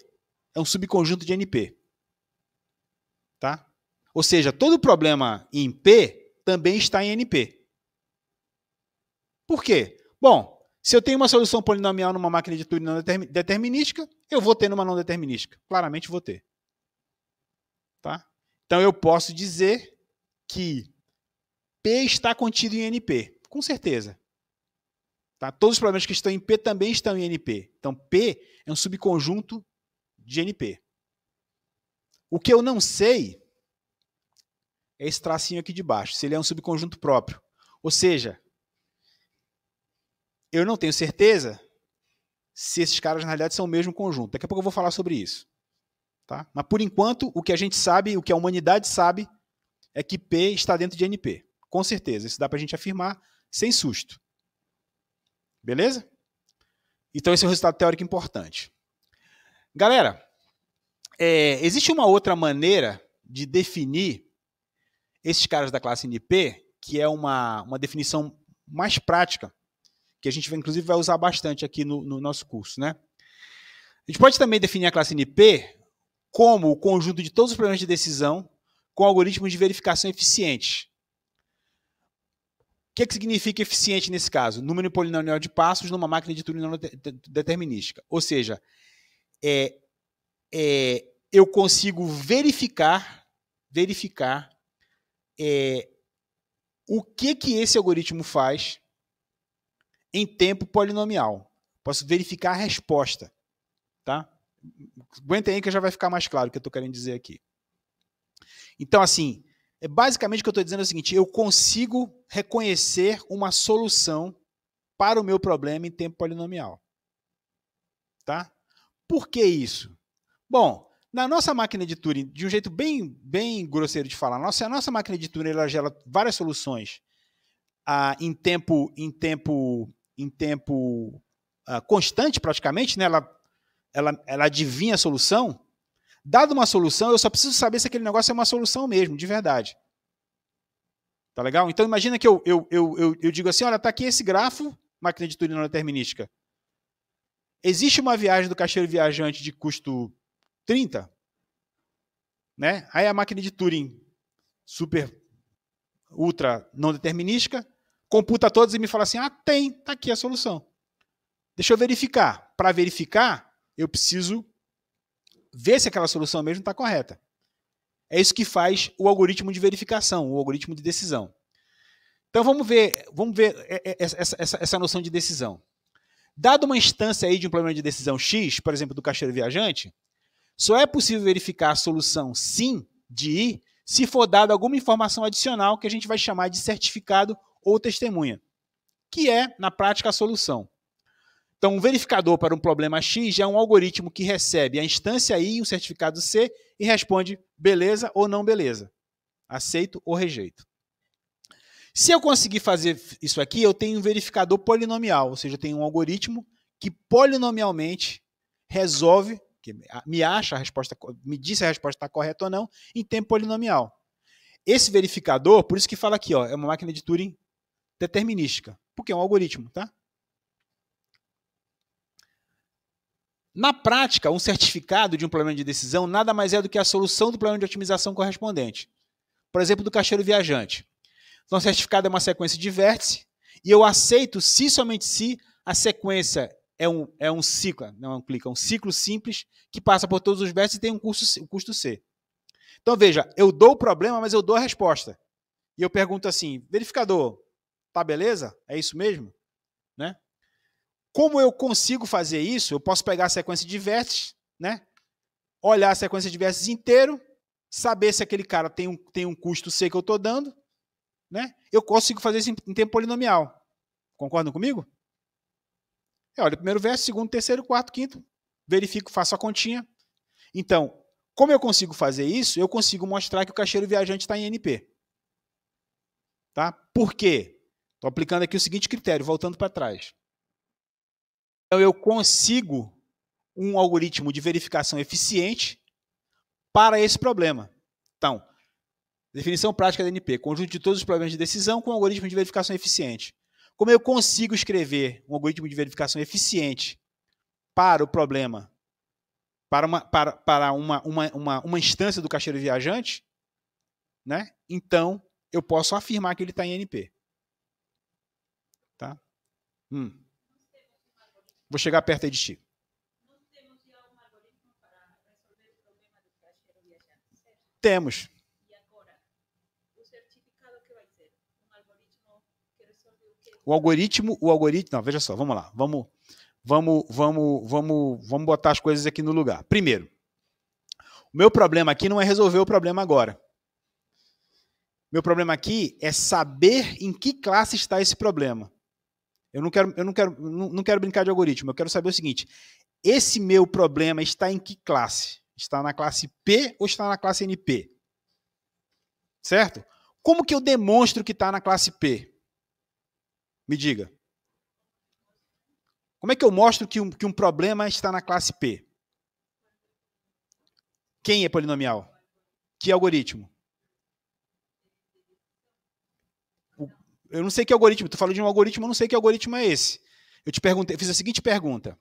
é um subconjunto de NP. Tá? Ou seja, todo problema em P também está em NP. Por quê? Bom, se eu tenho uma solução polinomial numa máquina de Turing não determinística, eu vou ter numa não determinística. Claramente vou ter. Tá? Então eu posso dizer que P está contido em NP. Com certeza. Tá? Todos os problemas que estão em P também estão em NP. Então P é um subconjunto de NP. O que eu não sei é esse tracinho aqui de baixo, se ele é um subconjunto próprio. Ou seja, eu não tenho certeza se esses caras, na realidade, são o mesmo conjunto. Daqui a pouco eu vou falar sobre isso. Tá? Mas, por enquanto, o que a gente sabe, o que a humanidade sabe, é que P está dentro de NP. Com certeza. Isso dá para a gente afirmar sem susto. Beleza? Então, esse é um resultado teórico importante. Galera, existe uma outra maneira de definir esses caras da classe NP, que é uma definição mais prática, que a gente inclusive vai usar bastante aqui no nosso curso, né? A gente pode também definir a classe NP como o conjunto de todos os problemas de decisão com algoritmos de verificação eficientes. O que significa eficiente nesse caso? Número polinomial de passos numa máquina de Turing não determinística. Ou seja, eu consigo verificar o que esse algoritmo faz em tempo polinomial. Posso verificar a resposta. Tá? Aguentem aí que já vai ficar mais claro o que eu estou querendo dizer aqui. Então, assim, basicamente o que eu estou dizendo é o seguinte, eu consigo reconhecer uma solução para o meu problema em tempo polinomial. Tá? Por que isso? Bom, na nossa máquina de Turing, de um jeito bem grosseiro de falar, a nossa máquina de Turing ela gera várias soluções em tempo constante, praticamente, né? Ela adivinha a solução. Dada uma solução, eu só preciso saber se aquele negócio é uma solução mesmo, de verdade. Tá legal? Então imagina que eu digo assim, olha, tá aqui esse grafo, máquina de Turing não determinística. Existe uma viagem do caixeiro viajante de custo 30, né? Aí a máquina de Turing super ultra não determinística computa todos e me fala assim, tá aqui a solução. Deixa eu verificar. Para verificar, eu preciso ver se aquela solução mesmo está correta. É isso que faz o algoritmo de verificação, o algoritmo de decisão. Então vamos ver essa noção de decisão. Dada uma instância aí de um problema de decisão X, por exemplo, do caixeiro viajante, só é possível verificar a solução sim de I se for dada alguma informação adicional que a gente vai chamar de certificado ou testemunha, que é, na prática, a solução. Então, um verificador para um problema X já é um algoritmo que recebe a instância I e um certificado C e responde beleza ou não beleza, aceito ou rejeito. Se eu conseguir fazer isso aqui, eu tenho um verificador polinomial, ou seja, eu tenho um algoritmo que polinomialmente resolve, que me acha a resposta, me diz se a resposta está correta ou não, em tempo polinomial. Esse verificador, por isso que fala aqui, ó, é uma máquina de Turing determinística, porque é um algoritmo, tá? Na prática, um certificado de um problema de decisão nada mais é do que a solução do problema de otimização correspondente. Por exemplo, do caixeiro viajante. Então, o certificado é uma sequência de vértices e eu aceito se somente se a sequência é um ciclo, não é um clique, é um ciclo simples que passa por todos os vértices e tem um custo C. Então, veja, eu dou o problema, mas eu dou a resposta. E eu pergunto assim, verificador, tá beleza? É isso mesmo? Né? Como eu consigo fazer isso? Eu posso pegar a sequência de vértices, né? Olhar a sequência de vértices inteiro, saber se aquele cara tem um custo C que eu estou dando, né? Eu consigo fazer isso em tempo polinomial. Concordam comigo? Eu olho o primeiro vértice, segundo, terceiro, quarto, quinto, verifico, faço a continha. Então, como eu consigo fazer isso? Eu consigo mostrar que o caixeiro viajante está em NP. Tá? Por quê? Estou aplicando aqui o seguinte critério, voltando para trás. Então, eu consigo um algoritmo de verificação eficiente para esse problema. Então, definição prática da NP, conjunto de todos os problemas de decisão com um algoritmo de verificação eficiente. Como eu consigo escrever um algoritmo de verificação eficiente para o problema, para uma instância do caixeiro viajante, né? Então, eu posso afirmar que ele está em NP. Tá? Vou chegar perto aí de ti. Temos. O algoritmo, não, veja só, vamos lá. Vamos botar as coisas aqui no lugar. Primeiro, o meu problema aqui não é resolver o problema agora. Meu problema aqui é saber em que classe está esse problema. Eu não quero brincar de algoritmo, eu quero saber o seguinte: esse meu problema está em que classe? Está na classe P ou está na classe NP? Certo? Como que eu demonstro que está na classe P? Me diga. Como é que eu mostro que um problema está na classe P? Quem é polinomial? Que algoritmo? Eu não sei que algoritmo. Tu falou de um algoritmo, eu não sei que algoritmo é esse. Eu fiz a seguinte pergunta.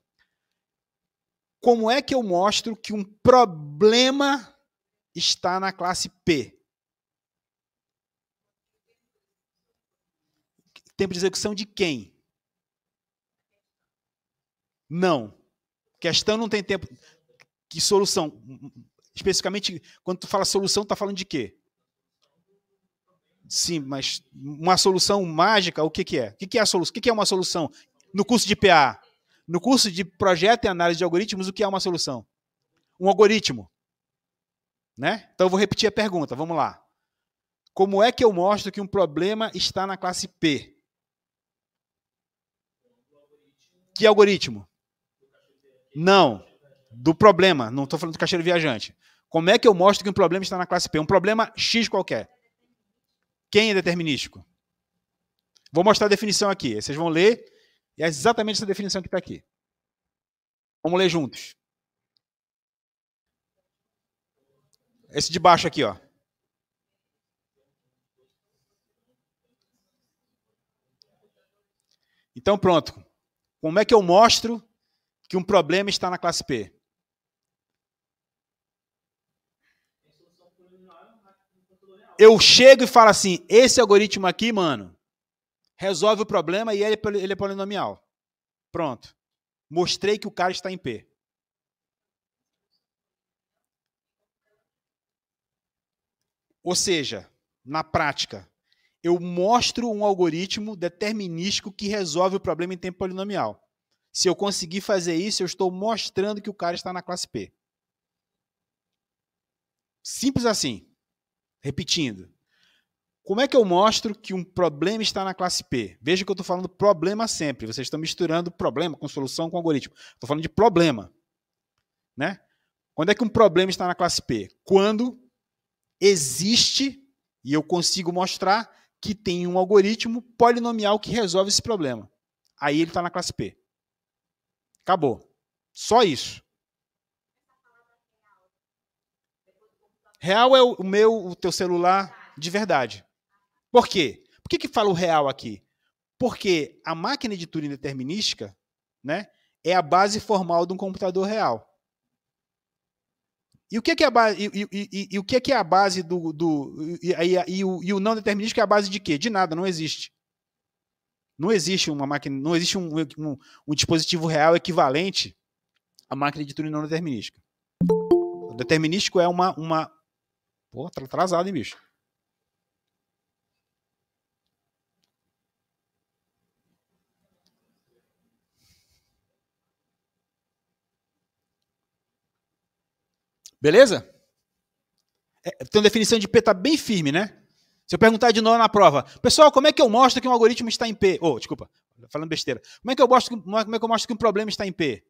Como é que eu mostro que um problema está na classe P? Tempo de execução de quem? Não. Questão não tem tempo. Que solução? Especificamente, quando tu fala solução, tu está falando de quê? Sim, mas uma solução mágica, o que é? O que é a solução? O que é uma solução? No curso de PA, no curso de projeto e análise de algoritmos, o que é uma solução? Um algoritmo. Né? Então eu vou repetir a pergunta, vamos lá. Como é que eu mostro que um problema está na classe P? Que algoritmo? Não, do problema, não estou falando do caixeiro viajante. Como é que eu mostro que um problema está na classe P? Um problema X qualquer. Quem é determinístico? Vou mostrar a definição aqui. Vocês vão ler, e é exatamente essa definição que está aqui. Vamos ler juntos. Esse de baixo aqui, ó. Então, pronto. Como é que eu mostro que um problema está na classe P? Eu chego e falo assim, esse algoritmo aqui, mano, resolve o problema e ele é polinomial. Pronto. Mostrei que o cara está em P. Ou seja, na prática, eu mostro um algoritmo determinístico que resolve o problema em tempo polinomial. Se eu conseguir fazer isso, eu estou mostrando que o cara está na classe P. Simples assim. Repetindo. Como é que eu mostro que um problema está na classe P? Veja que eu estou falando problema sempre. Vocês estão misturando problema com solução com algoritmo. Estou falando de problema. Né? Quando é que um problema está na classe P? Quando existe, e eu consigo mostrar, que tem um algoritmo polinomial que resolve esse problema. Aí ele está na classe P. Acabou. Só isso. Real é o teu celular de verdade. Por quê? Por que fala o real aqui? Porque a máquina de Turing determinística, né, é a base formal de um computador real. E o que é a base? E o que é a base e o não determinístico é a base de quê? De nada, não existe. Não existe uma máquina, não existe um dispositivo real equivalente à máquina de Turing não determinística. O determinístico é uma... Pô, tá atrasado, hein, bicho? Beleza? Então a definição de P está bem firme, né? Se eu perguntar de novo na prova, pessoal, como é que eu mostro que um algoritmo está em P? Oh, desculpa, falando besteira. Como é que eu mostro que um problema está em P?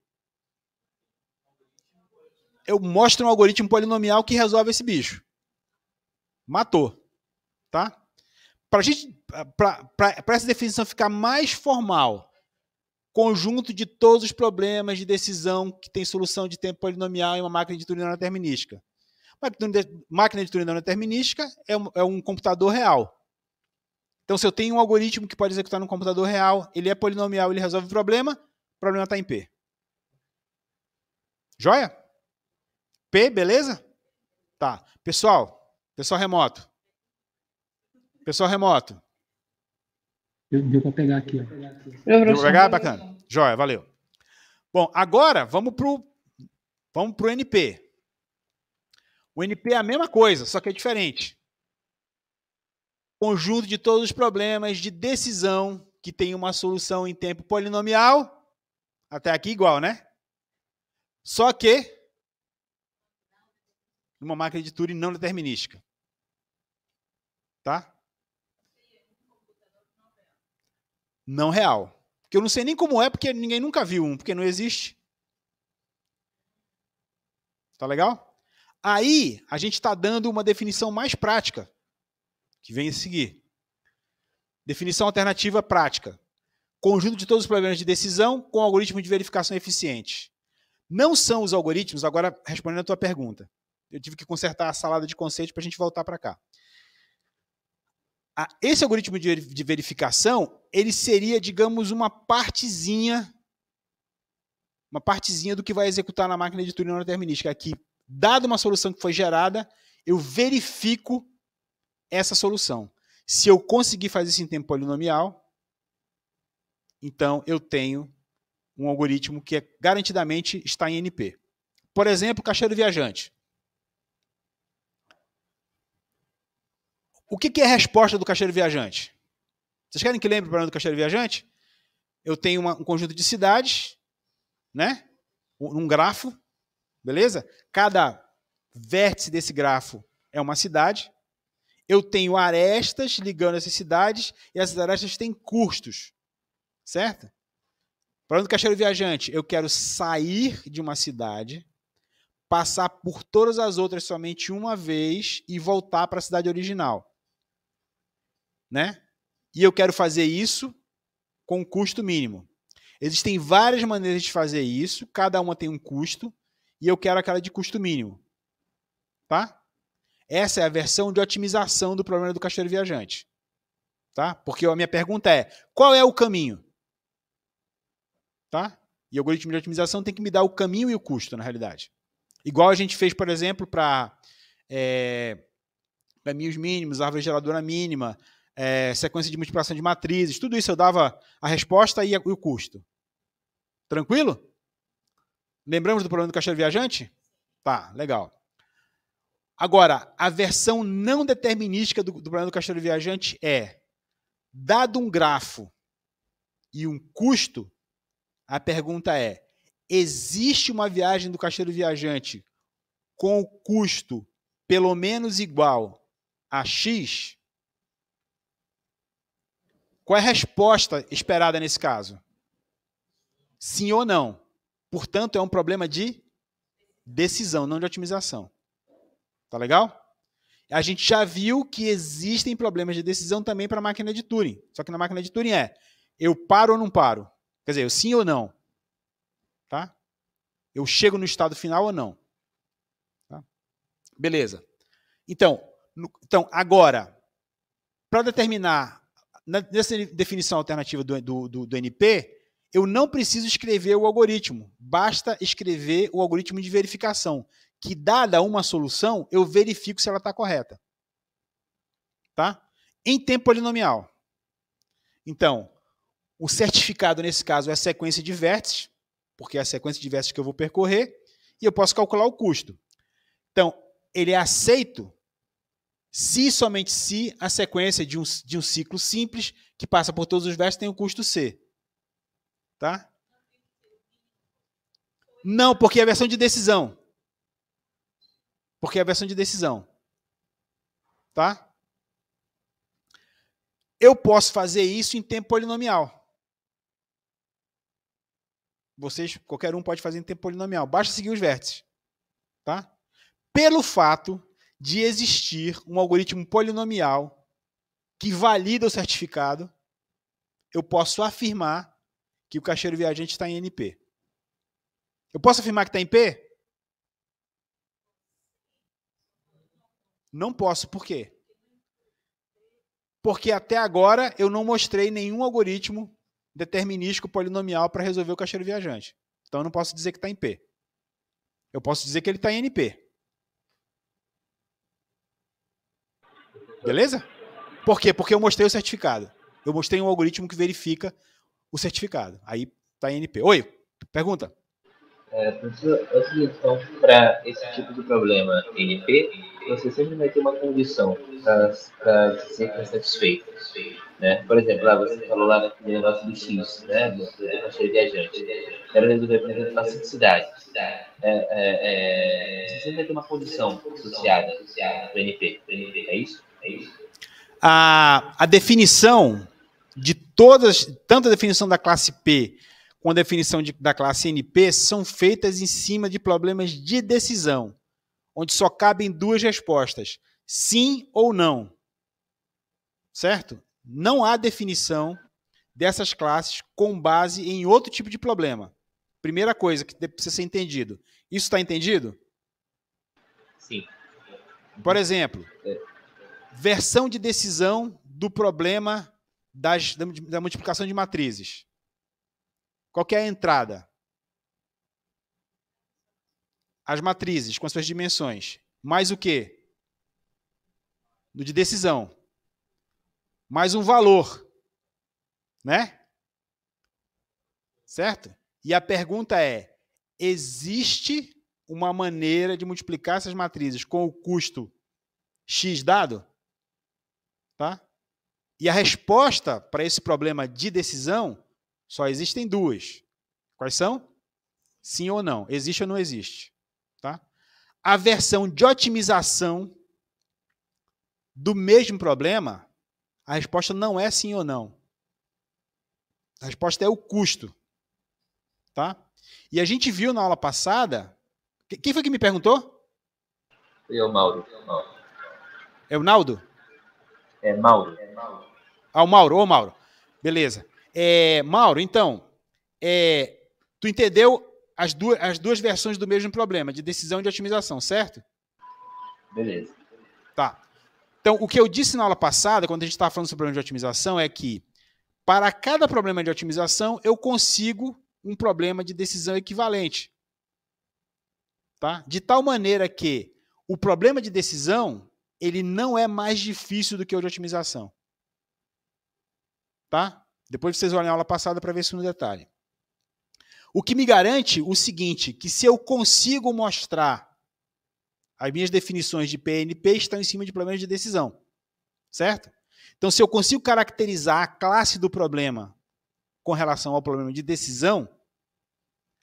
Eu mostro um algoritmo polinomial que resolve esse bicho. Matou. Tá? Para essa definição ficar mais formal, conjunto de todos os problemas de decisão que tem solução de tempo polinomial em uma máquina de Turing não determinística. Máquina de Turing não determinística é um computador real. Então, se eu tenho um algoritmo que pode executar num computador real, ele é polinomial, ele resolve o problema está em P. Joia? P, beleza? Tá. Pessoal remoto. Deu para pegar aqui, ó. Deu para pegar? Bacana. Joia, valeu. Bom, agora vamos pro NP. O NP é a mesma coisa, só que é diferente. Conjunto de todos os problemas de decisão que tem uma solução em tempo polinomial. Até aqui igual, né? Só que numa máquina de Turing não determinística. Tá? Não real. Porque eu não sei nem como é, porque ninguém nunca viu um, porque não existe. Tá legal? Aí, a gente está dando uma definição mais prática, que vem a seguir. Definição alternativa prática. Conjunto de todos os problemas de decisão com algoritmo de verificação eficiente. Não são os algoritmos, agora respondendo a tua pergunta. Eu tive que consertar a salada de conceitos para a gente voltar para cá. Esse algoritmo de verificação, ele seria, digamos, uma partezinha do que vai executar na máquina de Turing não determinística. Aqui, dada uma solução que foi gerada, eu verifico essa solução. Se eu conseguir fazer isso em tempo polinomial, então eu tenho um algoritmo que garantidamente está em NP. Por exemplo, caixeiro viajante. O que é a resposta do caixeiro viajante? Vocês querem que lembre o problema do caixeiro viajante? Eu tenho um conjunto de cidades, né? Um grafo, beleza? Cada vértice desse grafo é uma cidade. Eu tenho arestas ligando essas cidades e essas arestas têm custos, certo? O problema do caixeiro viajante, eu quero sair de uma cidade, passar por todas as outras somente uma vez e voltar para a cidade original. Né? E eu quero fazer isso com custo mínimo. Existem várias maneiras de fazer isso, cada uma tem um custo, e eu quero aquela de custo mínimo. Tá? Essa é a versão de otimização do problema do caixeiro viajante. Tá? Porque a minha pergunta é, qual é o caminho? Tá? E o algoritmo de otimização tem que me dar o caminho e o custo, na realidade. Igual a gente fez, por exemplo, para caminhos mínimos, árvore geradora mínima, sequência de multiplicação de matrizes, tudo isso eu dava a resposta e o custo. Tranquilo? Lembramos do problema do caixeiro viajante? Tá, legal. Agora, a versão não determinística do problema do caixeiro viajante é, dado um grafo e um custo, a pergunta é, existe uma viagem do caixeiro viajante com o custo pelo menos igual a X? Qual é a resposta esperada nesse caso? Sim ou não. Portanto, é um problema de decisão, não de otimização. Tá legal? A gente já viu que existem problemas de decisão também para a máquina de Turing. Só que na máquina de Turing eu paro ou não paro? Quer dizer, eu sim ou não? Tá? Eu chego no estado final ou não? Tá? Beleza. Então, agora, para determinar nessa definição alternativa do NP, eu não preciso escrever o algoritmo. Basta escrever o algoritmo de verificação, que, dada uma solução, eu verifico se ela está correta. Tá? Em tempo polinomial. Então, o certificado, nesse caso, é a sequência de vértices, porque é a sequência de vértices que eu vou percorrer, e eu posso calcular o custo. Então, ele é aceito se e somente se a sequência de um ciclo simples, que passa por todos os vértices, tem o custo C. Tá? Não, porque é a versão de decisão. Porque é a versão de decisão. Tá? Eu posso fazer isso em tempo polinomial. Qualquer um pode fazer em tempo polinomial. Basta seguir os vértices. Tá? Pelo fato de existir um algoritmo polinomial que valida o certificado, eu posso afirmar que o caixeiro viajante está em NP. Eu posso afirmar que está em P? Não posso. Por quê? Porque até agora eu não mostrei nenhum algoritmo determinístico polinomial para resolver o caixeiro viajante. Então eu não posso dizer que está em P. Eu posso dizer que ele está em NP. Beleza? Por quê? Porque eu mostrei o certificado. Eu mostrei um algoritmo que verifica o certificado. Aí está NP. Oi, pergunta. Professor, é o seguinte, então, para esse tipo de problema NP, você sempre vai ter uma condição para ser satisfeito, né? Por exemplo, lá você falou lá naquele negócio do X, né? Do passageiro viajante. Quero resolver, por exemplo, a simplicidade. Você sempre vai ter uma condição associada para NP. É isso? A definição de todas, tanto a definição da classe P quanto a definição da classe NP, são feitas em cima de problemas de decisão, onde só cabem duas respostas, sim ou não. Certo? Não há definição dessas classes com base em outro tipo de problema. Primeira coisa que precisa ser entendido. Isso está entendido? Sim. Por exemplo, versão de decisão do problema da multiplicação de matrizes. Qual que é a entrada? As matrizes com as suas dimensões. Mais o quê? No de decisão. Mais um valor. Né? Certo? E a pergunta é, existe uma maneira de multiplicar essas matrizes com o custo X dado? Tá? E a resposta para esse problema de decisão só existem duas. Quais são? Sim ou não. Existe ou não existe. Tá? A versão de otimização do mesmo problema, a resposta não é sim ou não. A resposta é o custo. Tá? E a gente viu na aula passada... Quem foi que me perguntou? Eu, Mauro. É o Naldo? É Mauro. Ah, o Mauro. Ô, Mauro. Beleza. Mauro, então, tu entendeu as duas versões do mesmo problema, de decisão e de otimização, certo? Beleza. Tá. Então, o que eu disse na aula passada, quando a gente estava falando sobre problema de otimização, é que para cada problema de otimização, eu consigo um problema de decisão equivalente. Tá? De tal maneira que o problema de decisão, ele não é mais difícil do que o de otimização. Tá? Depois vocês olhem a aula passada para ver isso no detalhe. O que me garante o seguinte, que se eu consigo mostrar as minhas definições de PNP estão em cima de problemas de decisão. Certo? Então, se eu consigo caracterizar a classe do problema com relação ao problema de decisão,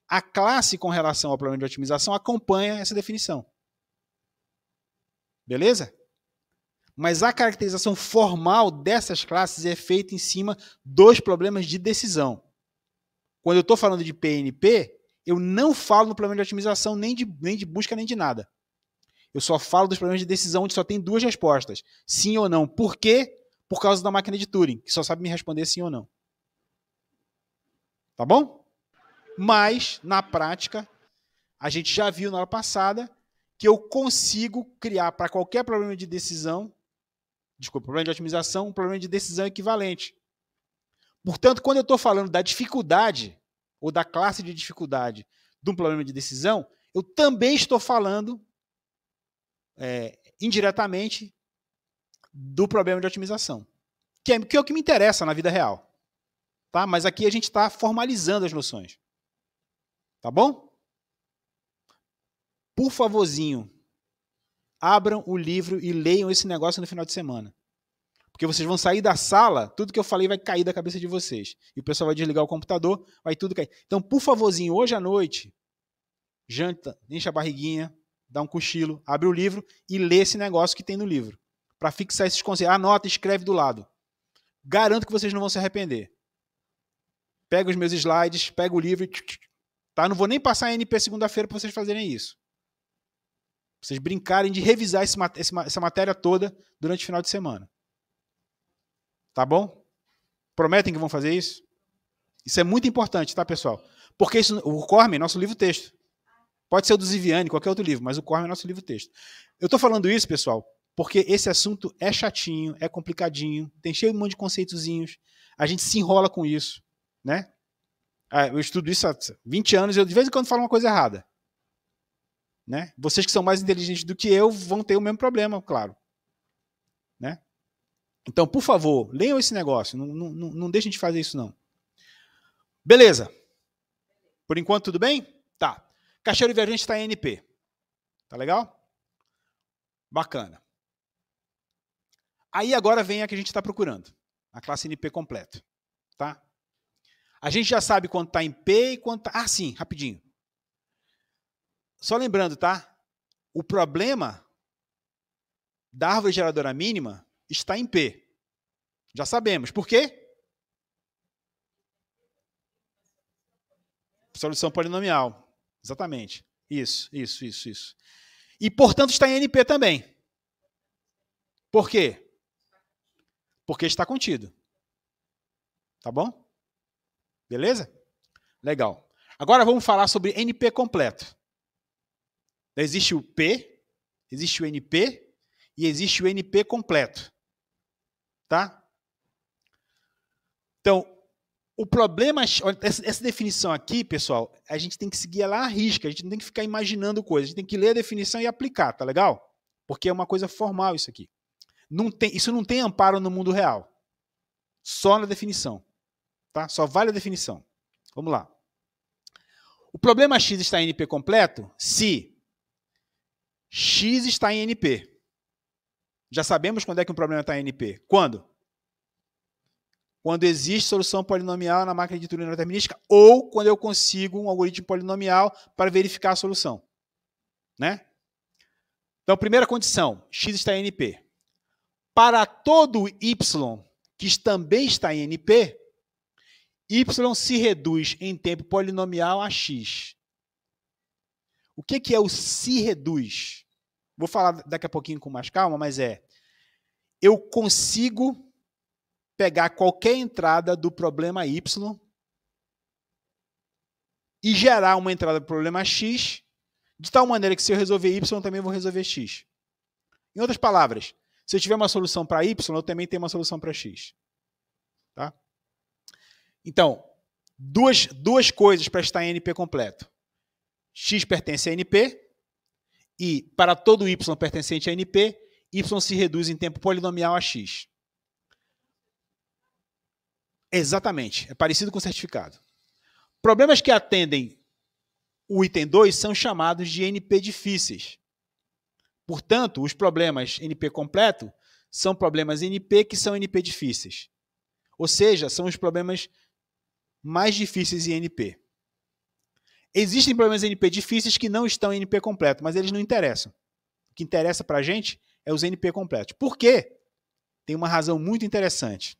a classe com relação ao problema de otimização acompanha essa definição. Beleza? Mas a caracterização formal dessas classes é feita em cima dos problemas de decisão. Quando eu estou falando de PNP, eu não falo no problema de otimização, nem de busca, nem de nada. Eu só falo dos problemas de decisão onde só tem duas respostas. Sim ou não. Por quê? Por causa da máquina de Turing, que só sabe me responder sim ou não. Tá bom? Mas, na prática, a gente já viu na aula passada que eu consigo criar para qualquer problema de decisão, problema de otimização, um problema de decisão equivalente. Portanto, quando eu estou falando da dificuldade, ou da classe de dificuldade de um problema de decisão, eu também estou falando indiretamente do problema de otimização, que é o que me interessa na vida real. Tá? Mas aqui a gente está formalizando as noções. Tá bom? Por favorzinho, abram o livro e leiam esse negócio no final de semana. Porque vocês vão sair da sala, tudo que eu falei vai cair da cabeça de vocês. E o pessoal vai desligar o computador, vai tudo cair. Então, por favorzinho, hoje à noite, janta, enche a barriguinha, dá um cochilo, abre o livro e lê esse negócio que tem no livro. Para fixar esses conceitos. Anota e escreve do lado. Garanto que vocês não vão se arrepender. Pega os meus slides, pega o livro e... Tá? Não vou nem passar a NP segunda-feira para vocês fazerem isso. Pra vocês brincarem de revisar essa matéria toda durante o final de semana. Tá bom? Prometem que vão fazer isso? Isso é muito importante, tá, pessoal? Porque o Corme é nosso livro-texto. Pode ser o do Ziviani, qualquer outro livro, mas o Corme é nosso livro-texto. Eu estou falando isso, pessoal, porque esse assunto é chatinho, é complicadinho, tem cheio de um monte de conceitozinhos, a gente se enrola com isso, né? Eu estudo isso há 20 anos e eu de vez em quando falo uma coisa errada. Né? Vocês que são mais inteligentes do que eu vão ter o mesmo problema, claro. Né? Então, por favor, leiam esse negócio. Não deixem de fazer isso, não. Beleza. Por enquanto, tudo bem? Tá. Caixeiro Viajante está em NP. Tá legal? Bacana. Aí agora vem a que a gente está procurando. A classe NP completo. Tá? A gente já sabe quanto está em P e quanto está... Ah, sim, rapidinho. Só lembrando, tá? O problema da árvore geradora mínima está em P. Já sabemos. Por quê? Solução polinomial. Exatamente. Isso. E, portanto, está em NP também. Por quê? Porque está contido. Tá bom? Beleza? Legal. Agora vamos falar sobre NP completo. Existe o P, existe o NP e existe o NP completo. Tá? Então, o problema... Essa definição aqui, pessoal, a gente tem que seguir ela à risca. A gente não tem que ficar imaginando coisas. A gente tem que ler a definição e aplicar, tá legal? Porque é uma coisa formal isso aqui. Isso não tem amparo no mundo real. Só na definição. Tá? Só vale a definição. Vamos lá. O problema X está em NP completo se X está em NP. Já sabemos quando é que um problema está em NP. Quando? Quando existe solução polinomial na máquina de Turing determinística ou quando eu consigo um algoritmo polinomial para verificar a solução. Né? Então, primeira condição, X está em NP. Para todo Y que também está em NP, Y se reduz em tempo polinomial a X. O que é o se reduz? Vou falar daqui a pouquinho com mais calma, mas eu consigo pegar qualquer entrada do problema Y e gerar uma entrada do problema X, de tal maneira que se eu resolver Y, eu também vou resolver X. Em outras palavras, se eu tiver uma solução para Y, eu também tenho uma solução para X. Tá? Então, duas coisas para estar em NP completo. X pertence a NP e, para todo Y pertencente a NP, Y se reduz em tempo polinomial a X. Exatamente. É parecido com o certificado. Problemas que atendem o item 2 são chamados de NP difíceis. Portanto, os problemas NP completo são problemas NP que são NP difíceis. Ou seja, são os problemas mais difíceis em NP. Existem problemas NP difíceis que não estão em NP completo, mas eles não interessam. O que interessa para a gente é os NP completos. Por quê? Tem uma razão muito interessante.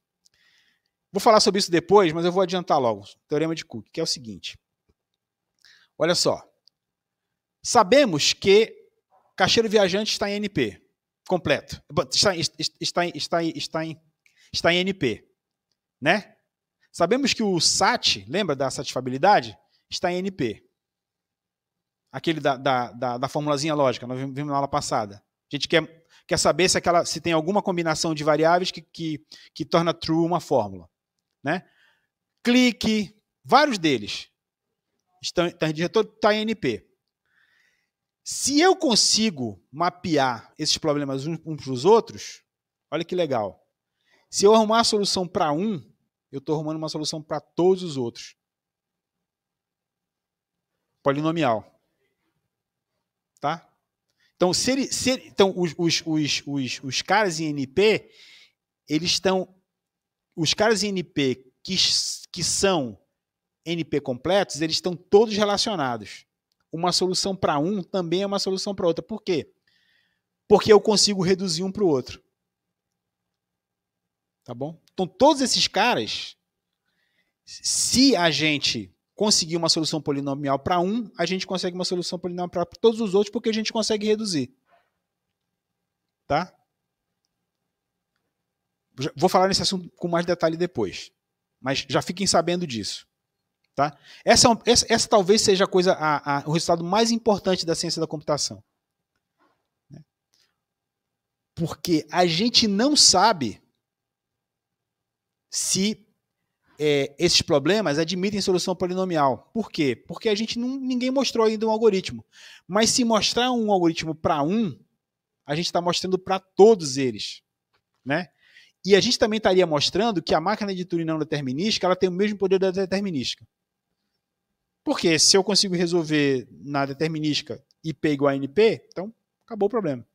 Vou falar sobre isso depois, mas eu vou adiantar logo. O teorema de Cook, que é o seguinte. Olha só. Sabemos que caixeiro viajante está em NP completo. Está em NP. Né? Sabemos que o SAT, lembra da satisfabilidade? Está em NP. Aquele da formulazinha lógica, nós vimos na aula passada. A gente quer saber se tem alguma combinação de variáveis que torna true uma fórmula. Né? Clique, vários deles está em NP. Se eu consigo mapear esses problemas uns para os outros, olha que legal. Se eu arrumar a solução para um, eu estou arrumando uma solução para todos os outros. Polinomial. Tá? Então, então os caras em NP, eles estão... Os caras em NP que são NP completos, eles estão todos relacionados. Uma solução para um também é uma solução para outra. Por quê? Porque eu consigo reduzir um para o outro. Tá bom? Então, todos esses caras, se a gente conseguir uma solução polinomial para um, a gente consegue uma solução polinomial para todos os outros, porque a gente consegue reduzir. Tá? Vou falar nesse assunto com mais detalhe depois. Mas já fiquem sabendo disso. Tá? Essa talvez seja o resultado mais importante da ciência da computação. Porque a gente não sabe se esses problemas admitem solução polinomial. Por quê? Porque ninguém mostrou ainda um algoritmo. Mas se mostrar um algoritmo para um, a gente está mostrando para todos eles. Né? E a gente também estaria mostrando que a máquina de Turing não determinística ela tem o mesmo poder da determinística. Porque se eu consigo resolver na determinística IP igual a NP, então acabou o problema.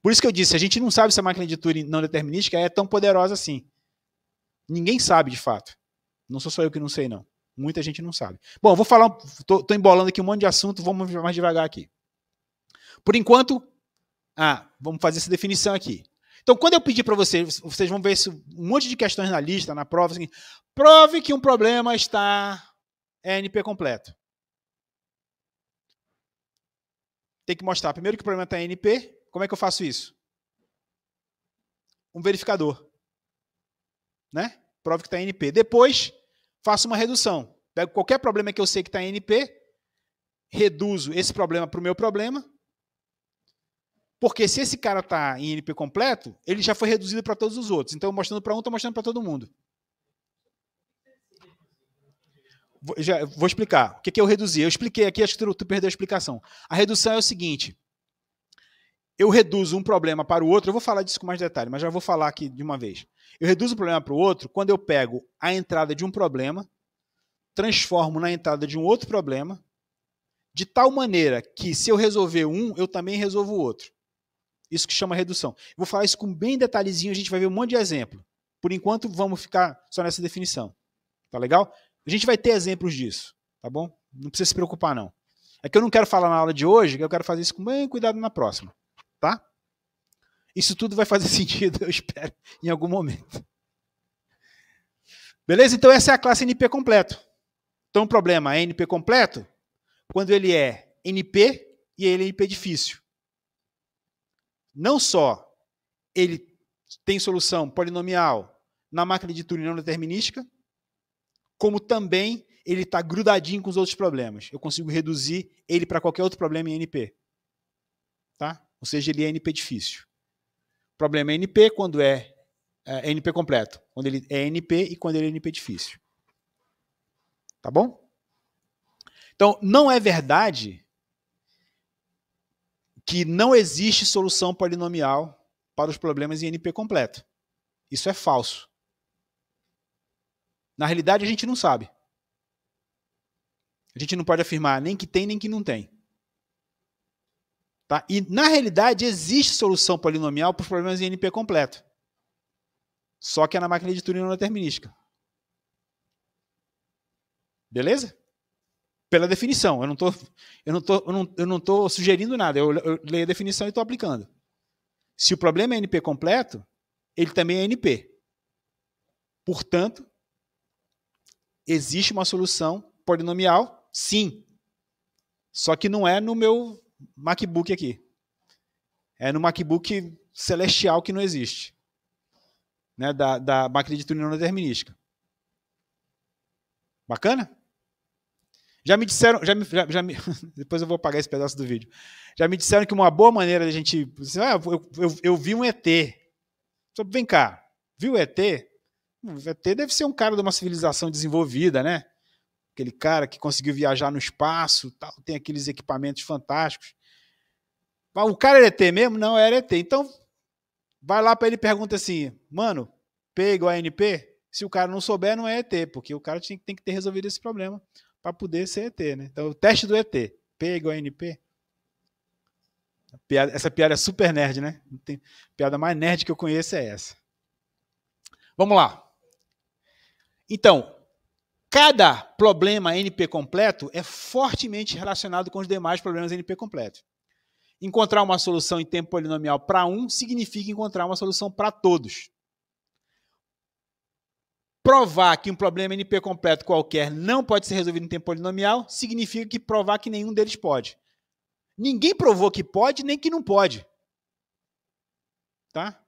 Por isso que eu disse, a gente não sabe se a máquina de Turing não determinística é tão poderosa assim. Ninguém sabe, de fato. Não sou só eu que não sei, não. Muita gente não sabe. Bom, vou falar, tô embolando aqui um monte de assunto, vamos mais devagar aqui. Por enquanto, vamos fazer essa definição aqui. Então, quando eu pedir para vocês, vocês vão ver um monte de questões na lista, na prova, assim, prove que um problema está NP completo. Tem que mostrar primeiro que o problema está NP. Como é que eu faço isso? Um verificador. Né? Prove que está NP. Depois, faço uma redução. Pego qualquer problema que eu sei que está NP, reduzo esse problema para o meu problema, porque se esse cara está em NP completo, ele já foi reduzido para todos os outros. Então, eu mostrando para um, estou mostrando para todo mundo. Vou explicar. O que eu reduzi? Eu expliquei aqui, acho que tu perdeu a explicação. A redução é o seguinte. Eu reduzo um problema para o outro, eu vou falar disso com mais detalhe, mas já vou falar aqui de uma vez. Eu reduzo um problema para o outro quando eu pego a entrada de um problema, transformo na entrada de um outro problema, de tal maneira que se eu resolver um, eu também resolvo o outro. Isso que chama redução. Eu vou falar isso com bem detalhezinho, a gente vai ver um monte de exemplo. Por enquanto, vamos ficar só nessa definição. Tá legal? A gente vai ter exemplos disso, tá bom? Não precisa se preocupar, não. É que eu não quero falar na aula de hoje, que eu quero fazer isso com bem cuidado na próxima. Tá? Isso tudo vai fazer sentido, eu espero, em algum momento. Beleza? Então essa é a classe NP completo. Então o problema é NP completo quando ele é NP e ele é NP difícil. Não só ele tem solução polinomial na máquina de Turing não determinística, como também ele está grudadinho com os outros problemas. Eu consigo reduzir ele para qualquer outro problema em NP. Tá? Ou seja, ele é NP difícil. O problema é NP quando é NP completo. Quando ele é NP e quando ele é NP difícil. Tá bom? Então, não é verdade que não existe solução polinomial para os problemas em NP completo. Isso é falso. Na realidade, a gente não sabe. A gente não pode afirmar nem que tem, nem que não tem. Tá? E, na realidade, existe solução polinomial para os problemas em NP completo. Só que é na máquina de Turing não determinística. Beleza? Pela definição. Eu não tô sugerindo nada. Eu leio a definição e estou aplicando. Se o problema é NP completo, ele também é NP. Portanto, existe uma solução polinomial? Sim. Só que não é no meu MacBook aqui. É no MacBook celestial que não existe. Né? Da máquina de Turing não determinística. Bacana? Já me disseram, depois eu vou apagar esse pedaço do vídeo. Já me disseram que uma boa maneira de a gente... eu vi um ET. Vem cá, viu o ET? O ET deve ser um cara de uma civilização desenvolvida, né? Aquele cara que conseguiu viajar no espaço, tal, tem aqueles equipamentos fantásticos. O cara era ET mesmo? Não, era ET. Então, vai lá para ele e pergunta assim, mano, P igual a NP? Se o cara não souber, não é ET, porque o cara tem que ter resolvido esse problema para poder ser ET, né? Então, o teste do ET, P igual a NP. Essa piada é super nerd, né? A piada mais nerd que eu conheço é essa. Vamos lá. Então, cada problema NP completo é fortemente relacionado com os demais problemas NP completo. Encontrar uma solução em tempo polinomial para um significa encontrar uma solução para todos. Provar que um problema NP completo qualquer não pode ser resolvido em tempo polinomial significa que provar que nenhum deles pode. Ninguém provou que pode nem que não pode. Tá?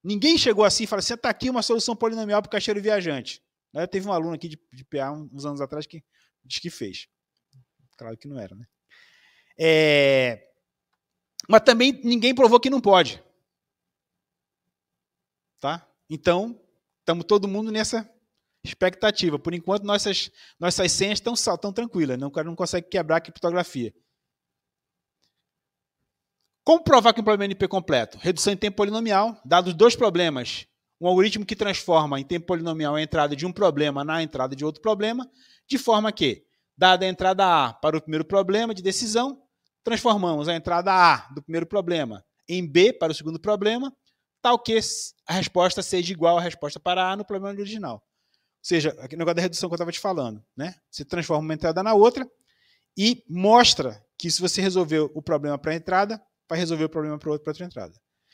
Ninguém chegou assim e falou assim, está aqui uma solução polinomial para o caixeiro viajante. Teve um aluno aqui de PA uns anos atrás que disse que fez. Claro que não era, né? Mas também ninguém provou que não pode. Tá? Então, estamos todo mundo nessa expectativa. Por enquanto, nossas senhas estão tranquilas. O cara não consegue quebrar a criptografia. Como provar que um problema é NP completo? Redução em tempo polinomial, dados 2 problemas. Um algoritmo que transforma em tempo polinomial a entrada de um problema na entrada de outro problema, de forma que, dada a entrada A para o primeiro problema de decisão, transformamos a entrada A do primeiro problema em B para o segundo problema, tal que a resposta seja igual à resposta para A no problema original. Ou seja, aquele negócio da redução que eu estava te falando, né? Você transforma uma entrada na outra e mostra que se você resolver o problema para a entrada, vai resolver o problema para outra entrada.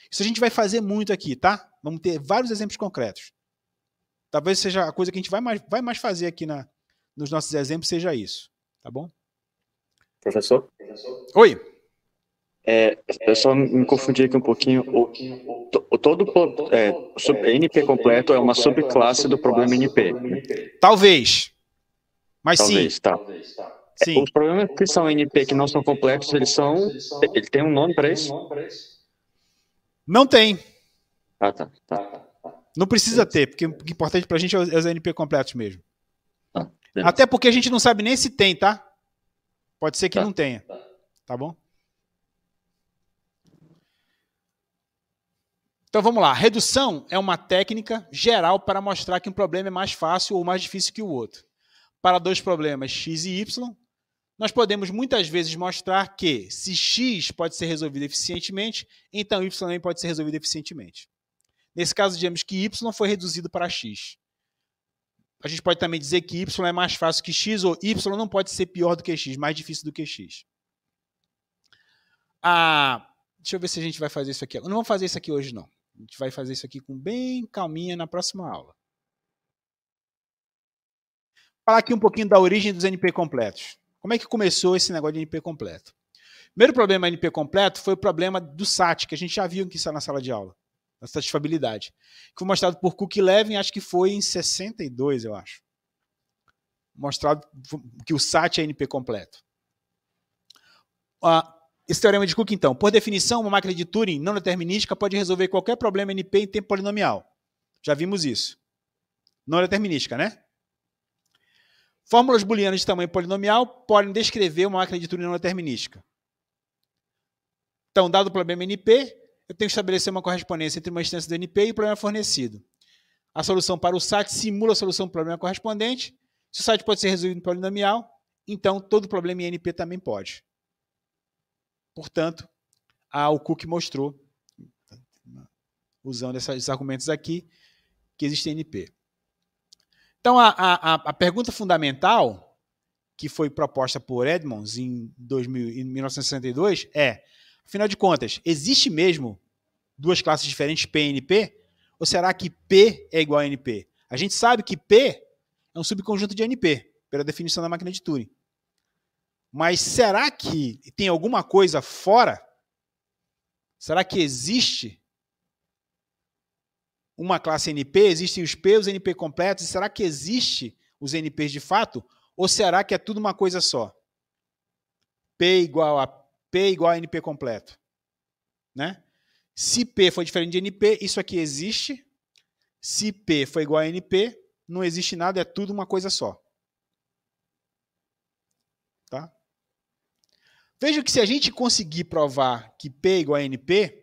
Isso a gente vai fazer muito aqui, tá? Vamos ter vários exemplos concretos. Talvez seja a coisa que a gente vai mais fazer aqui nos nossos exemplos, seja isso. Tá bom? Professor? Oi. Eu só me confundi aqui um pouquinho. NP completo é uma subclasse do problema NP. Talvez. Mas talvez, sim. Tá. Sim. Os problemas que são NP que não são completos, ele tem um nome para isso? Não tem. Ah, tá. Não precisa ter, porque o importante pra gente é os NP completos mesmo. Beleza. Até porque a gente não sabe nem se tem, tá? Pode ser que não tenha. Tá bom? Então vamos lá. Redução é uma técnica geral para mostrar que um problema é mais fácil ou mais difícil que o outro. Para 2 problemas x e y, nós podemos muitas vezes mostrar que se x pode ser resolvido eficientemente, então y também pode ser resolvido eficientemente. Nesse caso, dizemos que y foi reduzido para x. A gente pode também dizer que y é mais fácil que x, ou y não pode ser pior do que x, mais difícil do que x. Deixa eu ver se a gente vai fazer isso aqui. Não vamos fazer isso aqui hoje, não. A gente vai fazer isso aqui com bem calminha na próxima aula. Falar aqui um pouquinho da origem dos NP completos. Como é que começou esse negócio de NP completo? O primeiro problema NP completo foi o problema do SAT, que a gente já viu aqui na sala de aula, da satisfabilidade. Que foi mostrado por Cook e Levin, acho que foi em 62, eu acho. Mostrado que o SAT é NP completo. Esse teorema de Cook, então, por definição, uma máquina de Turing não determinística pode resolver qualquer problema NP em tempo polinomial. Já vimos isso. Não determinística, né? Fórmulas booleanas de tamanho polinomial podem descrever uma máquina de Turing não determinística. Então, dado o problema NP, eu tenho que estabelecer uma correspondência entre uma instância do NP e o problema fornecido. A solução para o SAT simula a solução do problema correspondente. Se o SAT pode ser resolvido em polinomial, então todo problema em NP também pode. Portanto, o Cook mostrou, usando esses argumentos aqui, que existe NP. Então, a pergunta fundamental que foi proposta por Edmonds em 1962 é, afinal de contas, existe mesmo 2 classes diferentes, P e NP? Ou será que P é igual a NP? A gente sabe que P é um subconjunto de NP, pela definição da máquina de Turing. Mas será que tem alguma coisa fora? Será que existe uma classe NP? Existem os P, os NP completos? Será que existe os NPs de fato? Ou será que é tudo uma coisa só? P igual a NP completo. Né? Se P for diferente de NP, isso aqui existe. Se P for igual a NP, não existe nada, é tudo uma coisa só. Tá? Veja que se a gente conseguir provar que P é igual a NP,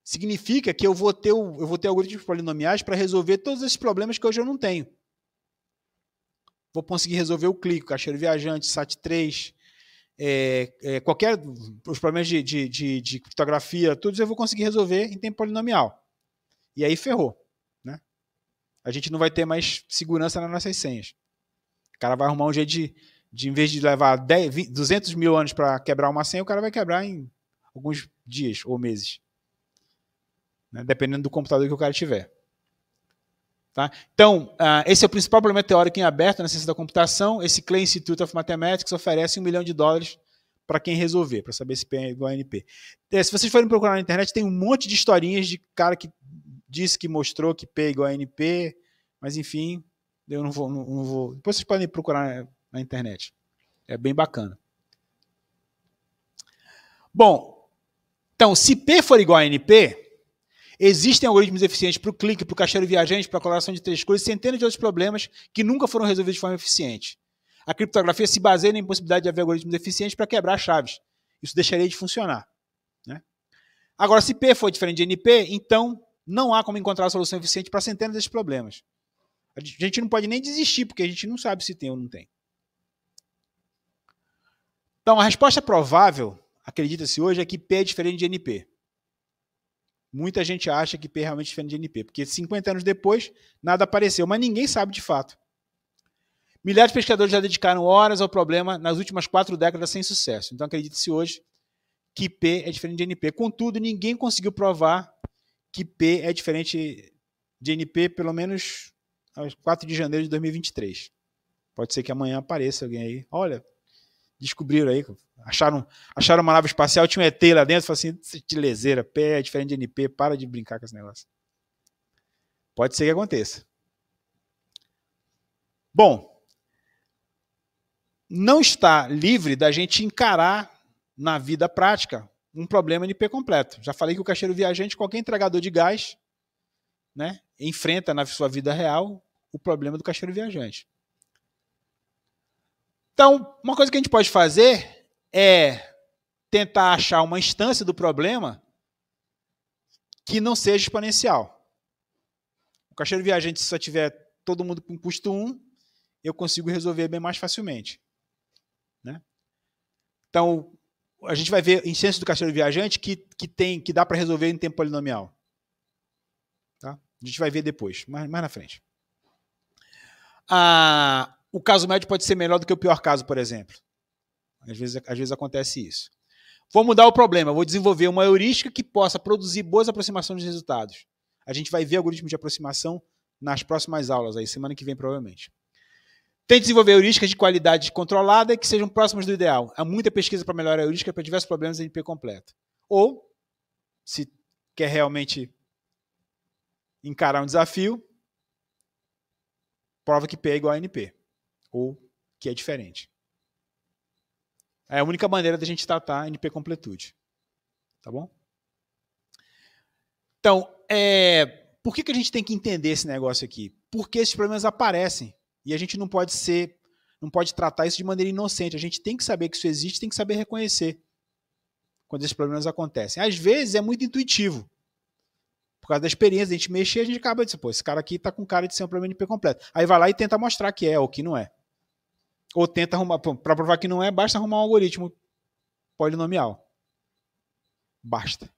significa que eu vou ter algoritmos polinomiais para resolver todos esses problemas que hoje eu não tenho. Vou conseguir resolver o clique, o caixeiro viajante, SAT3, os problemas de criptografia, todos eu vou conseguir resolver em tempo polinomial. E aí ferrou. Né? A gente não vai ter mais segurança nas nossas senhas. O cara vai arrumar um jeito de em vez de levar 200 mil anos para quebrar uma senha, o cara vai quebrar em alguns dias ou meses. Né? Dependendo do computador que o cara tiver. Tá? Então, esse é o principal problema teórico em aberto na ciência da computação. Esse Clay Institute of Mathematics oferece $1 milhão para quem resolver, para saber se P é igual a NP. Se vocês forem procurar na internet, tem um monte de historinhas de cara que disse que mostrou que P é igual a NP, mas enfim, eu não vou. Depois vocês podem procurar na internet. É bem bacana. Bom, então, se P for igual a NP, existem algoritmos eficientes para o clique, para o caixeiro viajante, para a coloração de 3 cores, centenas de outros problemas que nunca foram resolvidos de forma eficiente. A criptografia se baseia na impossibilidade de haver algoritmos eficientes para quebrar chaves. Isso deixaria de funcionar. Agora, se P for diferente de NP, então não há como encontrar a solução eficiente para centenas desses problemas. A gente não pode nem desistir, porque a gente não sabe se tem ou não tem. Então, a resposta provável, acredita-se hoje, é que P é diferente de NP. Muita gente acha que P é realmente diferente de NP, porque 50 anos depois, nada apareceu, mas ninguém sabe de fato. Milhares de pesquisadores já dedicaram horas ao problema nas últimas 4 décadas sem sucesso. Então, acredita-se hoje que P é diferente de NP. Contudo, ninguém conseguiu provar que P é diferente de NP, pelo menos aos 4 de janeiro de 2023. Pode ser que amanhã apareça alguém aí. Olha, descobriram aí, acharam uma nave espacial, tinha um ET lá dentro, falaram assim, de leseira, P é diferente de NP, para de brincar com esse negócio. Pode ser que aconteça. Bom, não está livre da gente encarar na vida prática um problema NP completo. Já falei que o caixeiro viajante, qualquer entregador de gás, né, enfrenta na sua vida real o problema do caixeiro viajante. Então, uma coisa que a gente pode fazer é tentar achar uma instância do problema que não seja exponencial. O caixeiro viajante, se só tiver todo mundo com custo 1, eu consigo resolver bem mais facilmente. Né? Então, a gente vai ver instâncias do caixeiro viajante que dá para resolver em tempo polinomial. Tá? A gente vai ver depois, mais na frente. O caso médio pode ser melhor do que o pior caso, por exemplo. Às vezes acontece isso. Vou mudar o problema, vou desenvolver uma heurística que possa produzir boas aproximações dos resultados. A gente vai ver algoritmos de aproximação nas próximas aulas, aí, semana que vem provavelmente. Tente desenvolver heurísticas de qualidade controlada e que sejam próximas do ideal. Há muita pesquisa para melhorar a heurística para diversos problemas de NP completo. Ou, se quer realmente encarar um desafio, prova que P é igual a NP. Ou que é diferente. É a única maneira da gente tratar a NP completude. Tá bom? Então, por que a gente tem que entender esse negócio aqui? Porque esses problemas aparecem. E a gente não pode tratar isso de maneira inocente. A gente tem que saber que isso existe, tem que saber reconhecer quando esses problemas acontecem. Às vezes é muito intuitivo. Por causa da experiência, a gente mexer, a gente acaba de dizer, pô, esse cara aqui está com cara de ser um problema NP completo. Aí vai lá e tenta mostrar que é ou que não é. Ou tenta arrumar, para provar que não é, basta arrumar um algoritmo polinomial. Basta.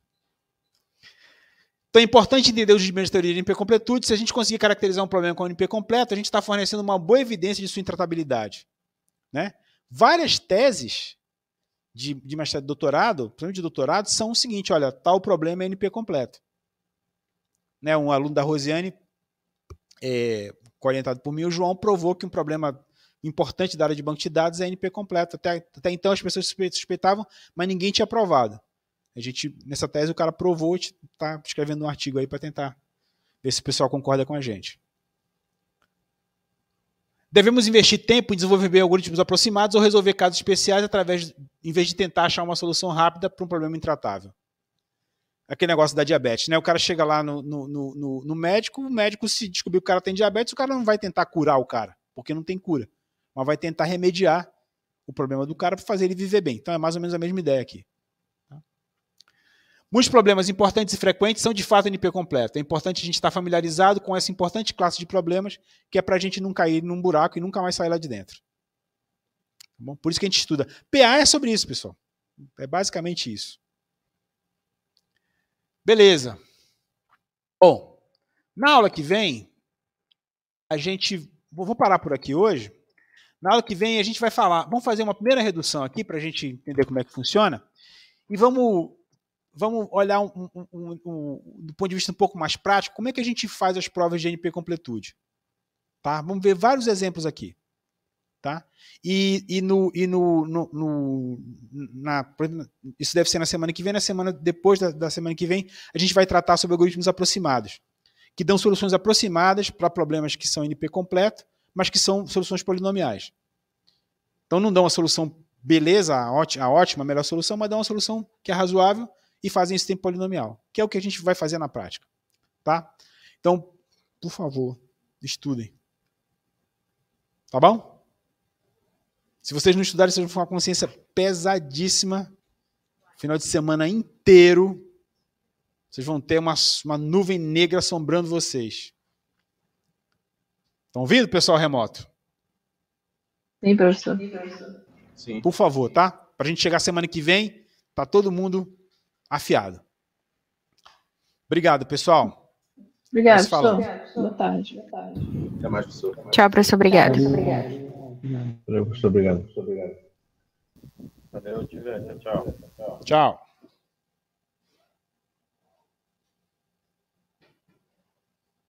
Então é importante entender os desmeios de teoria de NP completude. Se a gente conseguir caracterizar um problema com NP completo, a gente está fornecendo uma boa evidência de sua intratabilidade. Né? Várias teses de mestrado e doutorado, principalmente de doutorado, são o seguinte, olha, tal problema é NP completo. Né? Um aluno da Rosiane, orientado por mim, o João, provou que um problema importante da área de banco de dados é NP completo. Até então as pessoas suspeitavam, mas ninguém tinha provado. Nessa tese, o cara provou e está escrevendo um artigo aí para tentar ver se o pessoal concorda com a gente. Devemos investir tempo em desenvolver algoritmos aproximados ou resolver casos especiais em vez de tentar achar uma solução rápida para um problema intratável. Aquele negócio da diabetes, né? O cara chega lá no médico, o médico, se descobrir que o cara tem diabetes, o cara não vai tentar curar o cara, porque não tem cura, mas vai tentar remediar o problema do cara para fazer ele viver bem. Então é mais ou menos a mesma ideia aqui. Muitos problemas importantes e frequentes são de fato NP completo. É importante a gente estar familiarizado com essa importante classe de problemas, que é para a gente não cair num buraco e nunca mais sair lá de dentro. Tá bom? Por isso que a gente estuda. PA é sobre isso, pessoal. É basicamente isso. Beleza. Bom, na aula que vem, vou parar por aqui hoje. Na aula que vem a gente vai vamos fazer uma primeira redução aqui para a gente entender como é que funciona e vamos olhar do ponto de vista um pouco mais prático, como é que a gente faz as provas de NP completude. Tá? Vamos ver vários exemplos aqui. Tá? Isso deve ser na semana que vem. Depois da semana que vem, a gente vai tratar sobre algoritmos aproximados, que dão soluções aproximadas para problemas que são NP completo, mas que são soluções polinomiais. Então não dão uma solução beleza, a ótima, a melhor solução, mas dão uma solução que é razoável e fazem isso em tempo polinomial, que é o que a gente vai fazer na prática. Tá? Então, por favor, estudem. Tá bom? Se vocês não estudarem, vocês vão ficar com uma consciência pesadíssima, final de semana inteiro, Vocês vão ter uma nuvem negra assombrando vocês. Estão ouvindo, pessoal remoto? Sim, professor. Sim. Por favor, tá? Para a gente chegar semana que vem, tá todo mundo afiado. Obrigado, pessoal. Obrigado, Nós falamos. professor. Boa tarde. Até mais, professor. Tchau, professor. Obrigado. Professor, obrigado. Valeu, Tivete. Tchau. Tchau.